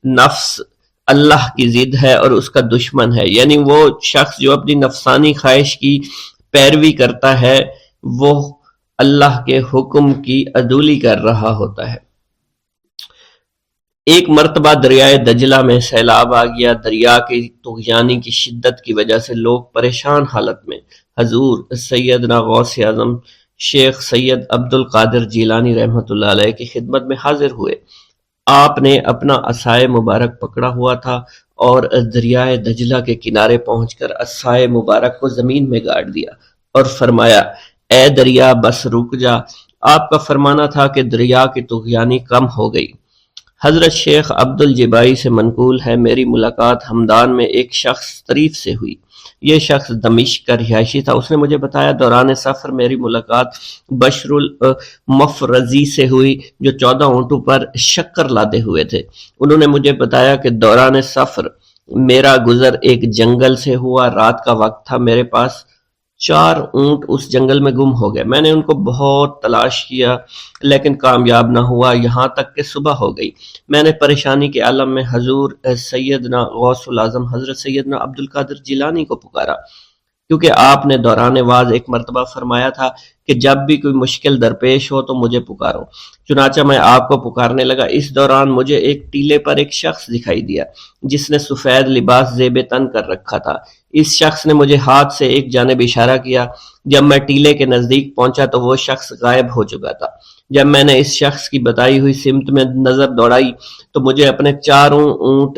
نفس اللہ کی ضد ہے اور اس کا دشمن ہے، یعنی وہ شخص جو اپنی نفسانی خواہش کی پیروی کرتا ہے وہ اللہ کے حکم کی عدولی کر رہا ہوتا ہے۔ ایک مرتبہ دریائے دجلہ میں سیلاب آ گیا۔ دریا کی طغیانی کی شدت کی وجہ سے لوگ پریشان حالت میں حضور سیدنا غوث اعظم شیخ سید عبد القادر جیلانی رحمۃ اللہ علیہ کی خدمت میں حاضر ہوئے۔ آپ نے اپنا عصائے مبارک پکڑا ہوا تھا اور دریائے دجلہ کے کنارے پہنچ کر عصائے مبارک کو زمین میں گاڑ دیا اور فرمایا، اے دریا بس رک جا۔ آپ کا فرمانا تھا کہ دریا کی طغیانی کم ہو گئی۔ حضرت شیخ عبد الجبائی سے منقول ہے، میری ملاقات ہمدان میں ایک شخص طریف سے ہوئی۔ یہ شخص دمشق کا رہائشی تھا۔ اس نے مجھے بتایا دوران سفر میری ملاقات بشر المفرزی سے ہوئی جو 14 اونٹوں پر شکر لادے ہوئے تھے۔ انہوں نے مجھے بتایا کہ دوران سفر میرا گزر ایک جنگل سے ہوا، رات کا وقت تھا، میرے پاس 4 اونٹ اس جنگل میں گم ہو گئے۔ میں نے ان کو بہت تلاش کیا لیکن کامیاب نہ ہوا، یہاں تک کہ صبح ہو گئی۔ میں نے پریشانی کے عالم میں حضور سیدنا غوث الاعظم حضرت سیدنا عبد القادر جیلانی کو پکارا، کیونکہ آپ نے دوران واز ایک مرتبہ فرمایا تھا کہ جب بھی کوئی مشکل درپیش ہو تو مجھے پکارو۔ چنانچہ میں آپ کو پکارنے لگا۔ اس دوران مجھے ایک ٹیلے پر ایک شخص دکھائی دیا جس نے سفید لباس زیب تن کر رکھا تھا۔ اس شخص نے مجھے ہاتھ سے ایک جانب اشارہ کیا۔ جب میں ٹیلے کے نزدیک پہنچا تو وہ شخص غائب ہو چکا تھا۔ جب میں نے اس شخص کی بتائی ہوئی سمت میں نظر دوڑائی تو مجھے اپنے چاروں اونٹ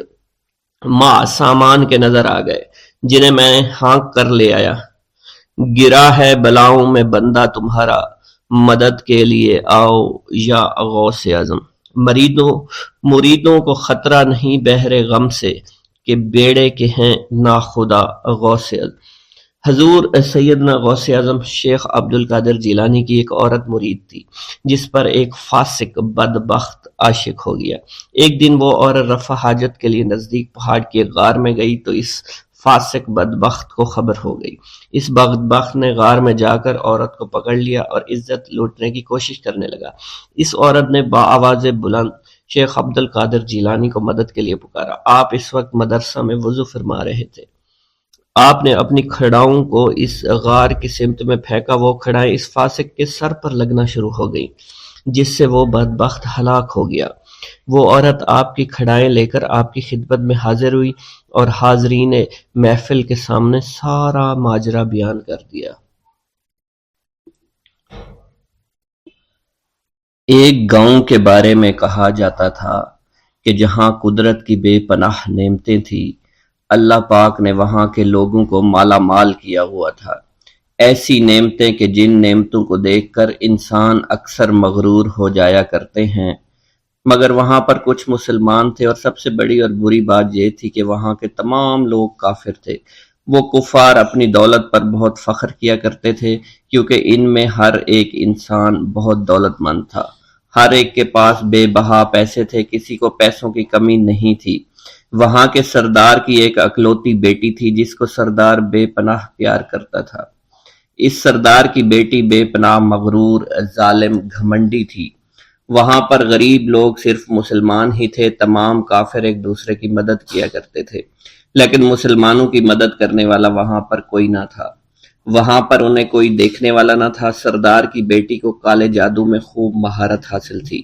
ماں سامان کے نظر آ گئے، جنہیں میں ہانک کر لے آیا۔ گرا ہے بلاؤں میں بندہ تمہارا، مدد کے لیے آؤ یا غوث اعظم۔ مریدوں کو خطرہ نہیں بحر غم سے، کہ بیڑے کے ہیں ناخدا غوث اعظم۔ حضور سیدنا غوث اعظم شیخ عبد القادر جیلانی کی ایک عورت مرید تھی، جس پر ایک فاسق بدبخت عاشق ہو گیا۔ ایک دن وہ عورت رفع حاجت کے لیے نزدیک پہاڑ کے غار میں گئی تو اس فاسق بدبخت کو خبر ہو گئی۔ اس بدبخت نے غار میں جا کر عورت کو پکڑ لیا اور عزت لوٹنے کی کوشش کرنے لگا۔ اس عورت نے بآواز بلند شیخ عبد القادر جیلانی کو مدد کے لیے پکارا۔ آپ اس وقت مدرسہ میں وضو فرما رہے تھے۔ آپ نے اپنی کھڑاؤں کو اس غار کی سمت میں پھینکا۔ وہ کھڑائیں اس فاسق کے سر پر لگنا شروع ہو گئیں، جس سے وہ بدبخت ہلاک ہو گیا۔ وہ عورت آپ کی کھڑائیں لے کر آپ کی خدمت میں حاضر ہوئی اور حاضرین محفل کے سامنے سارا ماجرا بیان کر دیا۔ ایک گاؤں کے بارے میں کہا جاتا تھا کہ جہاں قدرت کی بے پناہ نعمتیں تھیں، اللہ پاک نے وہاں کے لوگوں کو مالا مال کیا ہوا تھا۔ ایسی نعمتیں کہ جن نعمتوں کو دیکھ کر انسان اکثر مغرور ہو جایا کرتے ہیں، مگر وہاں پر کچھ مسلمان تھے، اور سب سے بڑی اور بری بات یہ تھی کہ وہاں کے تمام لوگ کافر تھے۔ وہ کفار اپنی دولت پر بہت فخر کیا کرتے تھے، کیونکہ ان میں ہر ایک انسان بہت دولت مند تھا۔ ہر ایک کے پاس بے بہا پیسے تھے، کسی کو پیسوں کی کمی نہیں تھی۔ وہاں کے سردار کی ایک اکلوتی بیٹی تھی جس کو سردار بے پناہ پیار کرتا تھا۔ اس سردار کی بیٹی بے پناہ مغرور، ظالم، گھمنڈی تھی۔ وہاں پر غریب لوگ صرف مسلمان ہی تھے، تمام کافر ایک دوسرے کی مدد کیا کرتے تھے، لیکن مسلمانوں کی مدد کرنے والا وہاں پر کوئی نہ تھا۔ وہاں پر انہیں کوئی دیکھنے والا نہ تھا۔ سردار کی بیٹی کو کالے جادو میں خوب مہارت حاصل تھی،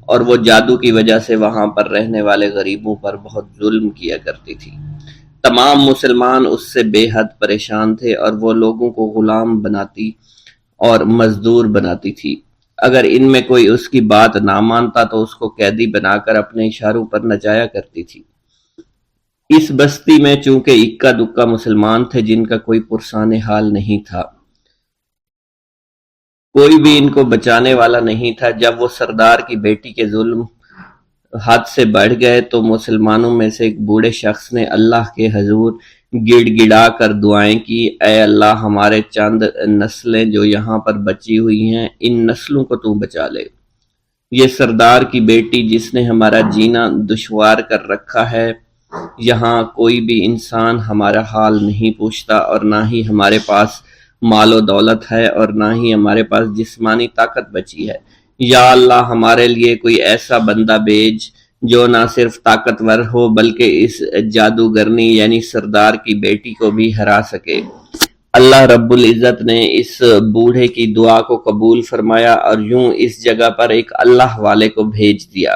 اور وہ جادو کی وجہ سے وہاں پر رہنے والے غریبوں پر بہت ظلم کیا کرتی تھی۔ تمام مسلمان اس سے بے حد پریشان تھے، اور وہ لوگوں کو غلام بناتی اور مزدور بناتی تھی۔ اگر ان میں کوئی اس کی بات نہ مانتا تو اس کو قیدی بنا کر اپنے اشاروں پر نچایا کرتی تھی۔ اس بستی میں چونکہ اکا دکا مسلمان تھے جن کا کوئی پرسان حال نہیں تھا، کوئی بھی ان کو بچانے والا نہیں تھا۔ جب وہ سردار کی بیٹی کے ظلم حد سے بڑھ گئے تو مسلمانوں میں سے ایک بوڑھے شخص نے اللہ کے حضور گڑ گڑا کر دعائیں کی، اے اللہ، ہمارے چند نسلیں جو یہاں پر بچی ہوئی ہیں، ان نسلوں کو تو بچا لے۔ یہ سردار کی بیٹی جس نے ہمارا جینا دشوار کر رکھا ہے، یہاں کوئی بھی انسان ہمارا حال نہیں پوچھتا، اور نہ ہی ہمارے پاس مال و دولت ہے، اور نہ ہی ہمارے پاس جسمانی طاقت بچی ہے۔ یا اللہ، ہمارے لیے کوئی ایسا بندہ بھیج جو نہ صرف طاقتور ہو بلکہ اس جادوگرنی یعنی سردار کی بیٹی کو بھی ہرا سکے۔ اللہ رب العزت نے اس بوڑھے کی دعا کو قبول فرمایا، اور یوں اس جگہ پر ایک اللہ والے کو بھیج دیا۔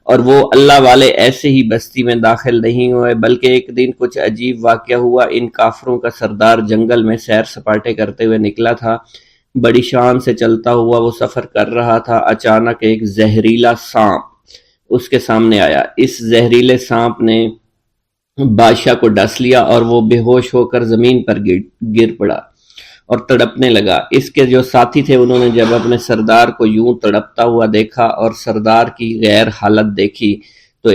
اور وہ اللہ والے ایسے ہی بستی میں داخل نہیں ہوئے، بلکہ ایک دن کچھ عجیب واقعہ ہوا۔ ان کافروں کا سردار جنگل میں سیر سپاٹے کرتے ہوئے نکلا تھا، بڑی شان سے چلتا ہوا وہ سفر کر رہا تھا۔ اچانک ایک زہریلا سانپ اس کے سامنے آیا۔ اس زہریلے سانپ نے بادشاہ کو ڈس لیا، اور وہ بے ہوش ہو کر زمین پر گر پڑا اور تڑپنے لگا۔ اس کے جو ساتھی تھے انہوں نے جب اپنے سردار کو یوں تڑپتا ہوا دیکھا اور سردار کی غیر حالت دیکھی تو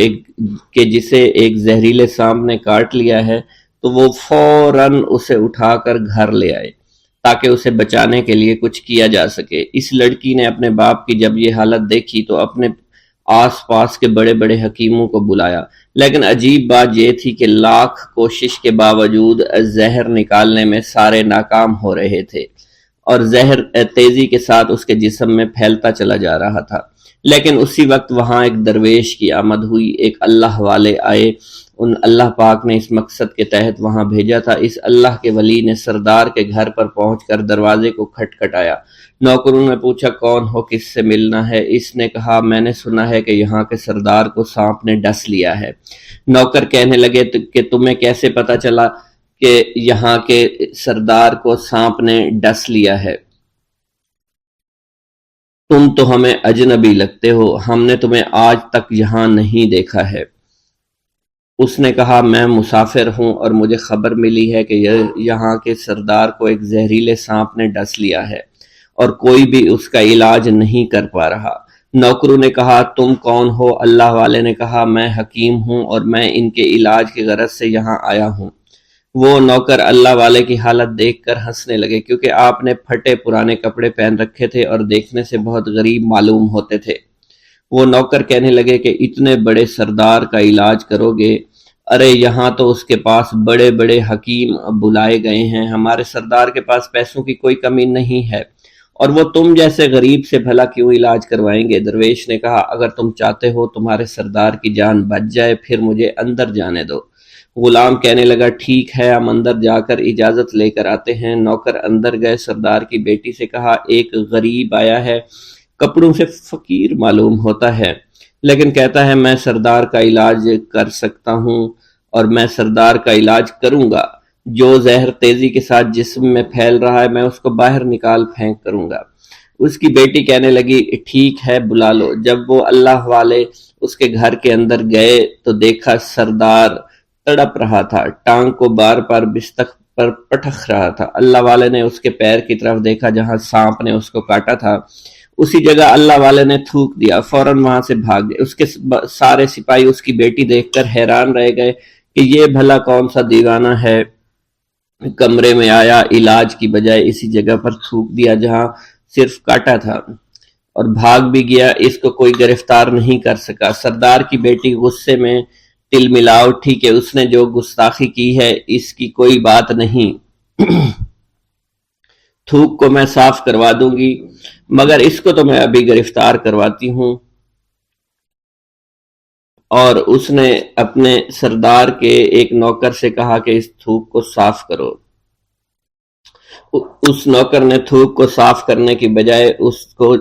کہ جسے ایک زہریلے سانپ نے کاٹ لیا ہے، تو وہ فوراً اسے اٹھا کر گھر لے آئے تاکہ اسے بچانے کے لیے کچھ کیا جا سکے۔ اس لڑکی نے اپنے باپ کی جب یہ حالت دیکھی تو اپنے آس پاس کے بڑے بڑے حکیموں کو بلایا، لیکن عجیب بات یہ تھی کہ لاکھ کوشش کے باوجود زہر نکالنے میں سارے ناکام ہو رہے تھے، اور زہر تیزی کے ساتھ اس کے جسم میں پھیلتا چلا جا رہا تھا۔ لیکن اسی وقت وہاں ایک درویش کی آمد ہوئی، ایک اللہ والے آئے، ان اللہ پاک نے اس مقصد کے تحت وہاں بھیجا تھا۔ اس اللہ کے ولی نے سردار کے گھر پر پہنچ کر دروازے کو کھٹکھٹایا۔ نوکروں نے پوچھا کون ہو، کس سے ملنا ہے؟ اس نے کہا میں نے سنا ہے کہ یہاں کے سردار کو سانپ نے ڈس لیا ہے۔ نوکر کہنے لگے کہ تمہیں کیسے پتا چلا کہ یہاں کے سردار کو سانپ نے ڈس لیا ہے؟ تم تو ہمیں اجنبی لگتے ہو، ہم نے تمہیں آج تک یہاں نہیں دیکھا ہے۔ اس نے کہا میں مسافر ہوں اور مجھے خبر ملی ہے کہ یہاں کے سردار کو ایک زہریلے سانپ نے ڈس لیا ہے اور کوئی بھی اس کا علاج نہیں کر پا رہا۔ نوکروں نے کہا تم کون ہو؟ اللہ والے نے کہا میں حکیم ہوں اور میں ان کے علاج کی غرض سے یہاں آیا ہوں۔ وہ نوکر اللہ والے کی حالت دیکھ کر ہنسنے لگے کیونکہ آپ نے پھٹے پرانے کپڑے پہن رکھے تھے اور دیکھنے سے بہت غریب معلوم ہوتے تھے۔ وہ نوکر کہنے لگے کہ اتنے بڑے سردار کا علاج کرو گے؟ ارے یہاں تو اس کے پاس بڑے بڑے حکیم بلائے گئے ہیں، ہمارے سردار کے پاس پیسوں کی کوئی کمی نہیں ہے، اور وہ تم جیسے غریب سے بھلا کیوں علاج کروائیں گے؟ درویش نے کہا اگر تم چاہتے ہو تمہارے سردار کی جان بچ جائے پھر مجھے اندر جانے دو۔ غلام کہنے لگا ٹھیک ہے ہم اندر جا کر اجازت لے کر آتے ہیں۔ نوکر اندر گئے، سردار کی بیٹی سے کہا ایک غریب آیا ہے، کپڑوں سے فقیر معلوم ہوتا ہے لیکن کہتا ہے میں سردار کا علاج کر سکتا ہوں اور میں سردار کا علاج کروں گا۔ جو زہر تیزی کے ساتھ جسم میں پھیل رہا ہے میں اس کو باہر نکال پھینک کروں گا۔ اس کی بیٹی کہنے لگی ٹھیک ہے بلا لو۔ جب وہ اللہ والے اس کے گھر کے اندر گئے تو دیکھا سردار تڑپ رہا تھا، ٹانگ کو بار بار بستر پر پٹخ رہا تھا۔ اللہ والے نے اس کے پیر کی طرف دیکھا جہاں سانپ نے اس کو کاٹا تھا، اسی جگہ اللہ والے نے تھوک دیا، فوراً وہاں سے بھاگ گئے۔ اس کے سارے سپاہی اس کی بیٹی دیکھ کر حیران رہ گئے کہ یہ بھلا کون سا دیوانہ ہے، کمرے میں آیا، علاج کی بجائے اسی جگہ پر تھوک دیا جہاں صرف کاٹا تھا اور بھاگ بھی گیا، اس کو کوئی گرفتار نہیں کر سکا۔ سردار کی بیٹی غصے میں تل ملا اٹھی کہ اس نے جو گستاخی کی ہے اس کی کوئی بات نہیں، تھوک کو میں صاف کروا دوں گی، مگر اس کو تو میں ابھی گرفتار کرواتی ہوں۔ اور اس نے اپنے سردار کے ایک نوکر سے کہا کہ اس تھوک کو صاف کرو۔ اس نوکر نے تھوک کو صاف کرنے کی بجائے اس کو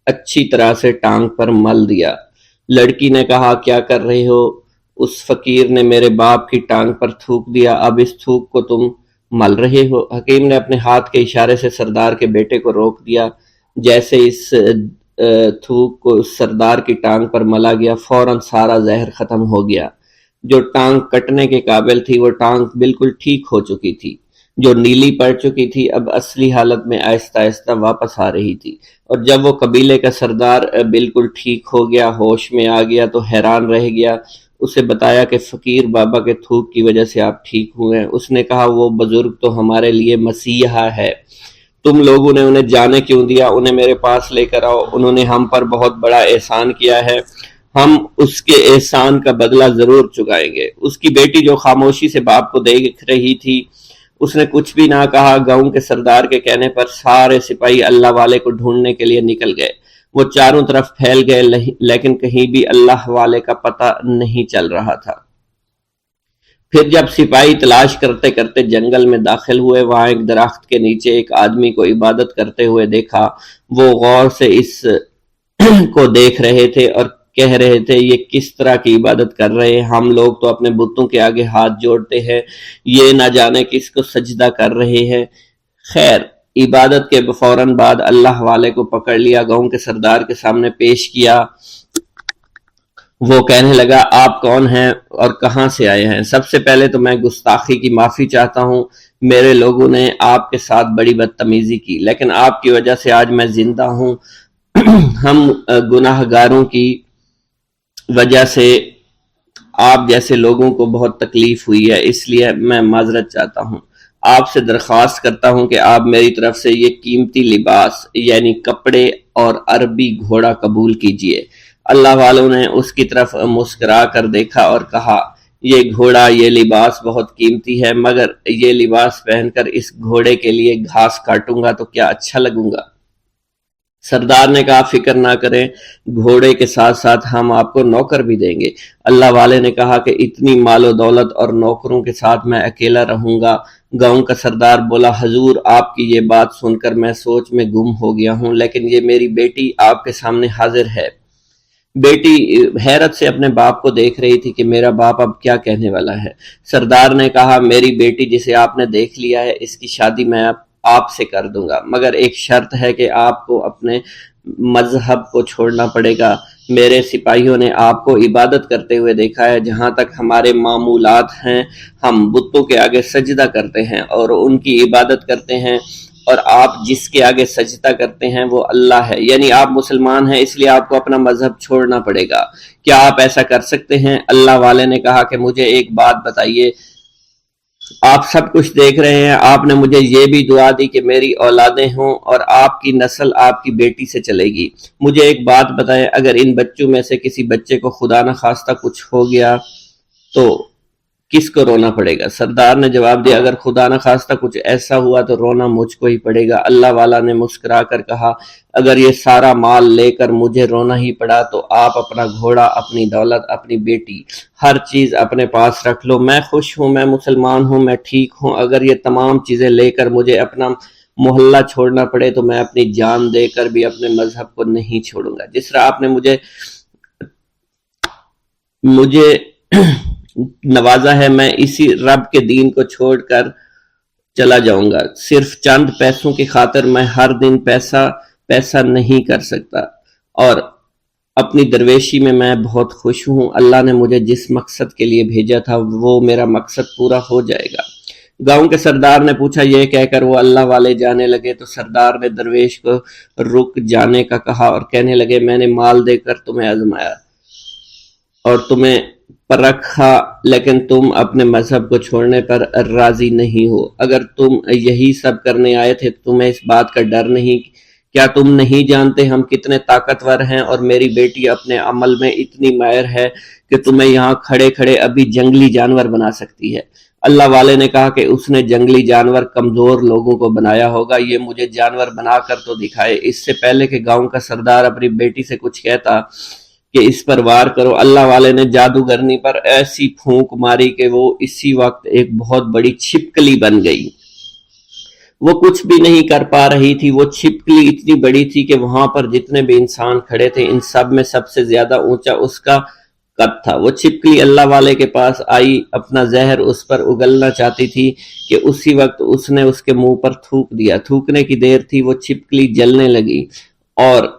اچھی طرح سے ٹانگ پر مل دیا۔ لڑکی نے کہا کیا کر رہے ہو؟ اس فقیر نے میرے باپ کی ٹانگ پر تھوک دیا، اب اس تھوک کو تم مل رہے ہو؟ حکیم نے اپنے ہاتھ کے اشارے سے سردار کے بیٹے کو روک دیا۔ جیسے اس تھوک کو سردار کی ٹانگ پر ملا گیا فوراً سارا زہر ختم ہو گیا۔ جو ٹانگ کٹنے کے قابل تھی وہ ٹانگ بالکل ٹھیک ہو چکی تھی، جو نیلی پڑ چکی تھی اب اصلی حالت میں آہستہ آہستہ واپس آ رہی تھی۔ اور جب وہ قبیلے کا سردار بالکل ٹھیک ہو گیا، ہوش میں آ گیا تو حیران رہ گیا۔ اسے بتایا کہ فقیر بابا کے تھوک کی وجہ سے آپ ٹھیک ہوئے ہیں۔ اس نے کہا وہ بزرگ تو ہمارے لیے مسیحا ہے، تم لوگوں نے انہیں جانے کیوں دیا؟ انہیں میرے پاس لے کر آؤ، انہوں نے ہم پر بہت بڑا احسان کیا ہے، ہم اس کے احسان کا بدلہ ضرور چکائیں گے۔ اس کی بیٹی جو خاموشی سے باپ کو دیکھ رہی تھی اس نے کچھ بھی نہ کہا۔ گاؤں کے سردار کے کہنے پر سارے سپاہی اللہ والے کو ڈھونڈنے کے لیے نکل گئے۔ وہ چاروں طرف پھیل گئے لیکن کہیں بھی اللہ والے کا پتہ نہیں چل رہا تھا۔ پھر جب سپاہی تلاش کرتے کرتے جنگل میں داخل ہوئے، وہاں ایک درخت کے نیچے ایک آدمی کو عبادت کرتے ہوئے دیکھا۔ وہ غور سے اس کو دیکھ رہے تھے اور کہہ رہے تھے یہ کس طرح کی عبادت کر رہے ہیں؟ ہم لوگ تو اپنے بتوں کے آگے ہاتھ جوڑتے ہیں، یہ نہ جانے کس کو سجدہ کر رہے ہیں۔ خیر، عبادت کے فوراً بعد اللہ والے کو پکڑ لیا، گاؤں کے سردار کے سامنے پیش کیا۔ وہ کہنے لگا آپ کون ہیں اور کہاں سے آئے ہیں؟ سب سے پہلے تو میں گستاخی کی معافی چاہتا ہوں، میرے لوگوں نے آپ کے ساتھ بڑی بدتمیزی کی، لیکن آپ کی وجہ سے آج میں زندہ ہوں۔ ہم گناہ گاروں کی وجہ سے آپ جیسے لوگوں کو بہت تکلیف ہوئی ہے، اس لیے میں معذرت چاہتا ہوں۔ آپ سے درخواست کرتا ہوں کہ آپ میری طرف سے یہ قیمتی لباس یعنی کپڑے اور عربی گھوڑا قبول کیجئے۔ اللہ والوں نے اس کی طرف مسکرا کر دیکھا اور کہا یہ گھوڑا، یہ لباس بہت قیمتی ہے، مگر یہ لباس پہن کر اس گھوڑے کے لیے گھاس کاٹوں گا تو کیا اچھا لگوں گا؟ سردار نے کہا فکر نہ کریں، گھوڑے کے ساتھ ساتھ ہم آپ کو نوکر بھی دیں گے۔ اللہ والے نے کہا کہ اتنی مال و دولت اور نوکروں کے ساتھ میں اکیلا رہوں گا؟ گاؤں کا سردار بولا حضور آپ کی یہ بات سن کر میں سوچ میں گم ہو گیا ہوں، لیکن یہ میری بیٹی آپ کے سامنے حاضر ہے۔ بیٹی حیرت سے اپنے باپ کو دیکھ رہی تھی کہ میرا باپ اب کیا کہنے والا ہے۔ سردار نے کہا میری بیٹی جسے آپ نے دیکھ لیا ہے اس کی شادی میں آپ سے کر دوں گا، مگر ایک شرط ہے کہ آپ کو اپنے مذہب کو چھوڑنا پڑے گا۔ میرے سپاہیوں نے آپ کو عبادت کرتے ہوئے دیکھا ہے، جہاں تک ہمارے معمولات ہیں ہم بتوں کے آگے سجدہ کرتے ہیں اور ان کی عبادت کرتے ہیں، اور آپ جس کے آگے سجدہ کرتے ہیں وہ اللہ ہے، یعنی آپ مسلمان ہیں، اس لیے آپ کو اپنا مذہب چھوڑنا پڑے گا۔ کیا آپ ایسا کر سکتے ہیں؟ اللہ والے نے کہا کہ مجھے ایک بات بتائیے، آپ سب کچھ دیکھ رہے ہیں، آپ نے مجھے یہ بھی دعا دی کہ میری اولادیں ہوں اور آپ کی نسل آپ کی بیٹی سے چلے گی۔ مجھے ایک بات بتائیں، اگر ان بچوں میں سے کسی بچے کو خدا نہ خواستہ کچھ ہو گیا تو کس کو رونا پڑے گا؟ سردار نے جواب دیا، اگر خدا نہ خواستہ کچھ ایسا ہوا تو رونا مجھ کو ہی پڑے گا۔ اللہ والا نے مسکرا کر کہا، اگر یہ سارا مال لے کر مجھے رونا ہی پڑا تو آپ اپنا گھوڑا، اپنی دولت، اپنی بیٹی، ہر چیز اپنے پاس رکھ لو۔ میں خوش ہوں، میں مسلمان ہوں، میں ٹھیک ہوں۔ اگر یہ تمام چیزیں لے کر مجھے اپنا محلہ چھوڑنا پڑے تو میں اپنی جان دے کر بھی اپنے مذہب کو نہیں چھوڑوں گا۔ جس طرح آپ نے مجھے نوازا ہے، میں اسی رب کے دین کو چھوڑ کر چلا جاؤں گا۔ صرف چند پیسوں کی خاطر میں ہر دن پیسہ نہیں کر سکتا، اور اپنی درویشی میں بہت خوش ہوں۔ اللہ نے مجھے جس مقصد کے لیے بھیجا تھا وہ میرا مقصد پورا ہو جائے گا۔ گاؤں کے سردار نے پوچھا، یہ کہہ کر وہ اللہ والے جانے لگے تو سردار نے درویش کو رک جانے کا کہا اور کہنے لگے، میں نے مال دے کر تمہیں آزمایا اور تمہیں پرکھا، لیکن تم اپنے مذہب کو چھوڑنے پر راضی نہیں ہو۔ اگر تم یہی سب کرنے آئے تھے تو تمہیں اس بات کا ڈر نہیں؟ کیا تم نہیں جانتے ہم کتنے طاقتور ہیں، اور میری بیٹی اپنے عمل میں اتنی ماہر ہے کہ تمہیں یہاں کھڑے کھڑے ابھی جنگلی جانور بنا سکتی ہے۔ اللہ والے نے کہا کہ اس نے جنگلی جانور کمزور لوگوں کو بنایا ہوگا، یہ مجھے جانور بنا کر تو دکھائے۔ اس سے پہلے کہ گاؤں کا سردار اپنی بیٹی سے کچھ کہتا کہ اس پر وار کرو، اللہ والے نے جادوگرنی پر ایسی پھونک ماری کہ وہ اسی وقت ایک بہت بڑی چھپکلی بن گئی۔ وہ کچھ بھی نہیں کر پا رہی تھی، وہ چھپکلی اتنی بڑی تھی کہ وہاں پر جتنے بھی انسان کھڑے تھے ان سب میں سب سے زیادہ اونچا اس کا قد تھا۔ وہ چھپکلی اللہ والے کے پاس آئی، اپنا زہر اس پر اگلنا چاہتی تھی کہ اسی وقت اس نے اس کے منہ پر تھوک دیا۔ تھوکنے کی دیر تھی، وہ چھپکلی جلنے لگی اور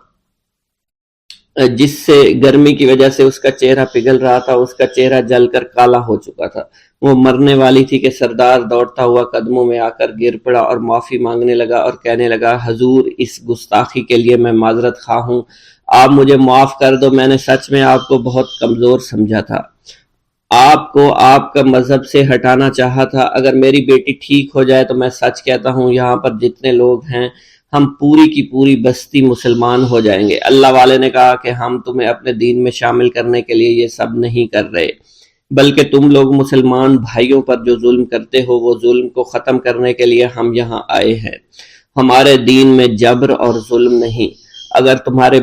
جس سے گرمی کی وجہ سے اس کا چہرہ پگھل رہا تھا، اس کا چہرہ جل کر کالا ہو چکا تھا۔ وہ مرنے والی تھی کہ سردار دوڑتا ہوا قدموں میں آ کر گر پڑا اور معافی مانگنے لگا اور کہنے لگا، حضور اس گستاخی کے لیے میں معذرت خواہ ہوں، آپ مجھے معاف کر دو، میں نے سچ میں آپ کو بہت کمزور سمجھا تھا، آپ کو آپ کا مذہب سے ہٹانا چاہا تھا۔ اگر میری بیٹی ٹھیک ہو جائے تو میں سچ کہتا ہوں یہاں پر جتنے لوگ ہیں ہم پوری کی پوری بستی مسلمان ہو جائیں گے۔ اللہ والے نے کہا کہ ہم تمہیں اپنے دین میں شامل کرنے کے لیے یہ سب نہیں کر رہے، بلکہ تم لوگ مسلمان بھائیوں پر جو ظلم کرتے ہو وہ ظلم کو ختم کرنے کے لیے ہم یہاں آئے ہیں۔ ہمارے دین میں جبر اور ظلم نہیں۔ اگر تمہارے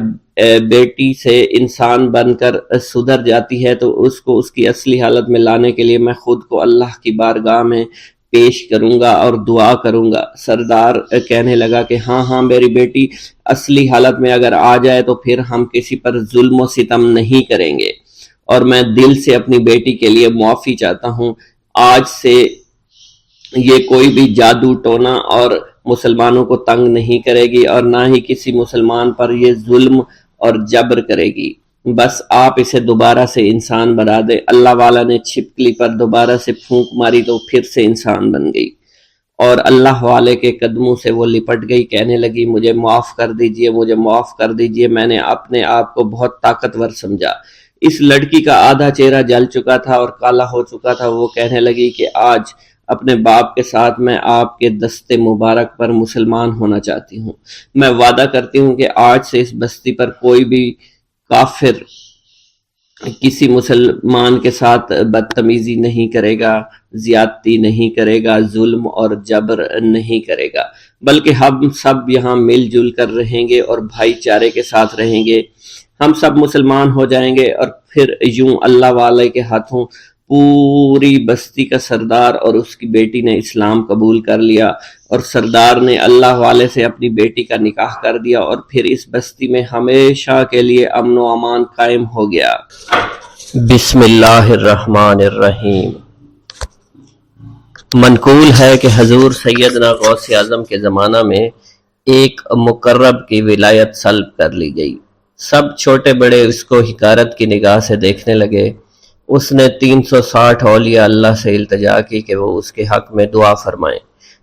بیٹی سے انسان بن کر سدھر جاتی ہے تو اس کو اس کی اصلی حالت میں لانے کے لیے میں خود کو اللہ کی بارگاہ میں پیش کروں گا اور دعا کروں گا۔ سردار کہنے لگا کہ ہاں میری بیٹی اصلی حالت میں اگر آ جائے تو پھر ہم کسی پر ظلم و ستم نہیں کریں گے، اور میں دل سے اپنی بیٹی کے لیے معافی چاہتا ہوں۔ آج سے یہ کوئی بھی جادو ٹونا اور مسلمانوں کو تنگ نہیں کرے گی اور نہ ہی کسی مسلمان پر یہ ظلم اور جبر کرے گی، بس آپ اسے دوبارہ سے انسان بنا دے۔ اللہ والا نے چھپکلی پر دوبارہ سے پھونک ماری تو پھر سے انسان بن گئی اور اللہ والے کے قدموں سے وہ لپٹ گئی، کہنے لگی، مجھے معاف کر دیجئے، مجھے معاف کر دیجئے، میں نے اپنے آپ کو بہت طاقتور سمجھا۔ اس لڑکی کا آدھا چہرہ جل چکا تھا اور کالا ہو چکا تھا۔ وہ کہنے لگی کہ آج اپنے باپ کے ساتھ میں آپ کے دست مبارک پر مسلمان ہونا چاہتی ہوں۔ میں وعدہ کرتی ہوں کہ آج سے اس بستی پر کوئی بھی کافر کسی مسلمان کے ساتھ بدتمیزی نہیں کرے گا، زیادتی نہیں کرے گا، ظلم اور جبر نہیں کرے گا، بلکہ ہم سب یہاں مل جل کر رہیں گے اور بھائی چارے کے ساتھ رہیں گے۔ ہم سب مسلمان ہو جائیں گے اور پھر یوں اللہ والے کے ہاتھوں پوری بستی کا سردار اور اس کی بیٹی نے اسلام قبول کر لیا، اور سردار نے اللہ والے سے اپنی بیٹی کا نکاح کر دیا، اور پھر اس بستی میں ہمیشہ کے لیے امن و امان قائم ہو گیا۔ بسم اللہ الرحمن الرحیم۔ منقول ہے کہ حضور سیدنا غوث اعظم کے زمانہ میں ایک مقرب کی ولایت سلب کر لی گئی۔ سب چھوٹے بڑے اس کو حقارت کی نگاہ سے دیکھنے لگے۔ اس نے 360 اولیاء اللہ سے التجا کی کہ وہ اس کے حق میں دعا فرمائیں،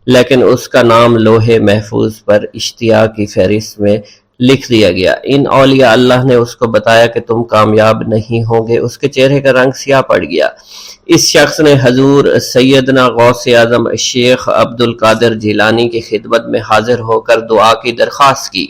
لیکن اس کا نام لوح محفوظ پر اشتیاق کی فہرست میں لکھ دیا گیا۔ ان اولیاء اللہ نے اس کو بتایا کہ تم کامیاب نہیں ہوں گے۔ اس کے چہرے کا رنگ سیاہ پڑ گیا۔ اس شخص نے حضور سیدنا غوث اعظم شیخ عبد القادر جیلانی کی خدمت میں حاضر ہو کر دعا کی درخواست کی۔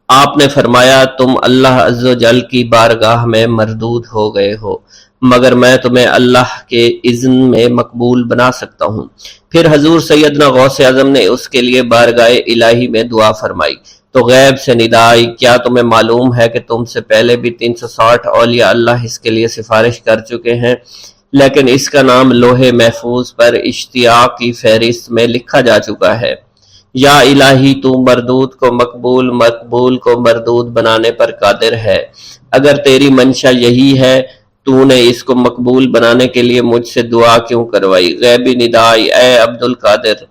آپ نے فرمایا تم اللہ عز و جل کی بارگاہ میں مردود ہو گئے ہو، مگر میں تمہیں اللہ کے اذن میں مقبول بنا سکتا ہوں۔ پھر حضور سیدنا غوث اعظم نے اس کے لیے بارگاہ الہی میں دعا فرمائی تو غیب سے ندا آئی، کیا تمہیں معلوم ہے کہ تم سے پہلے بھی 360 اولیاء اللہ اس کے لیے سفارش کر چکے ہیں، لیکن اس کا نام لوح محفوظ پر اشتیاق کی فہرست میں لکھا جا چکا ہے۔ یا الہی تو مردود کو مقبول، مقبول کو مردود بنانے پر قادر ہے۔ اگر تیری منشا یہی ہے تو نے اس کو مقبول بنانے کے لیے مجھ سے دعا کیوں کروائی؟ غیبی ندائی، اے عبد القادر،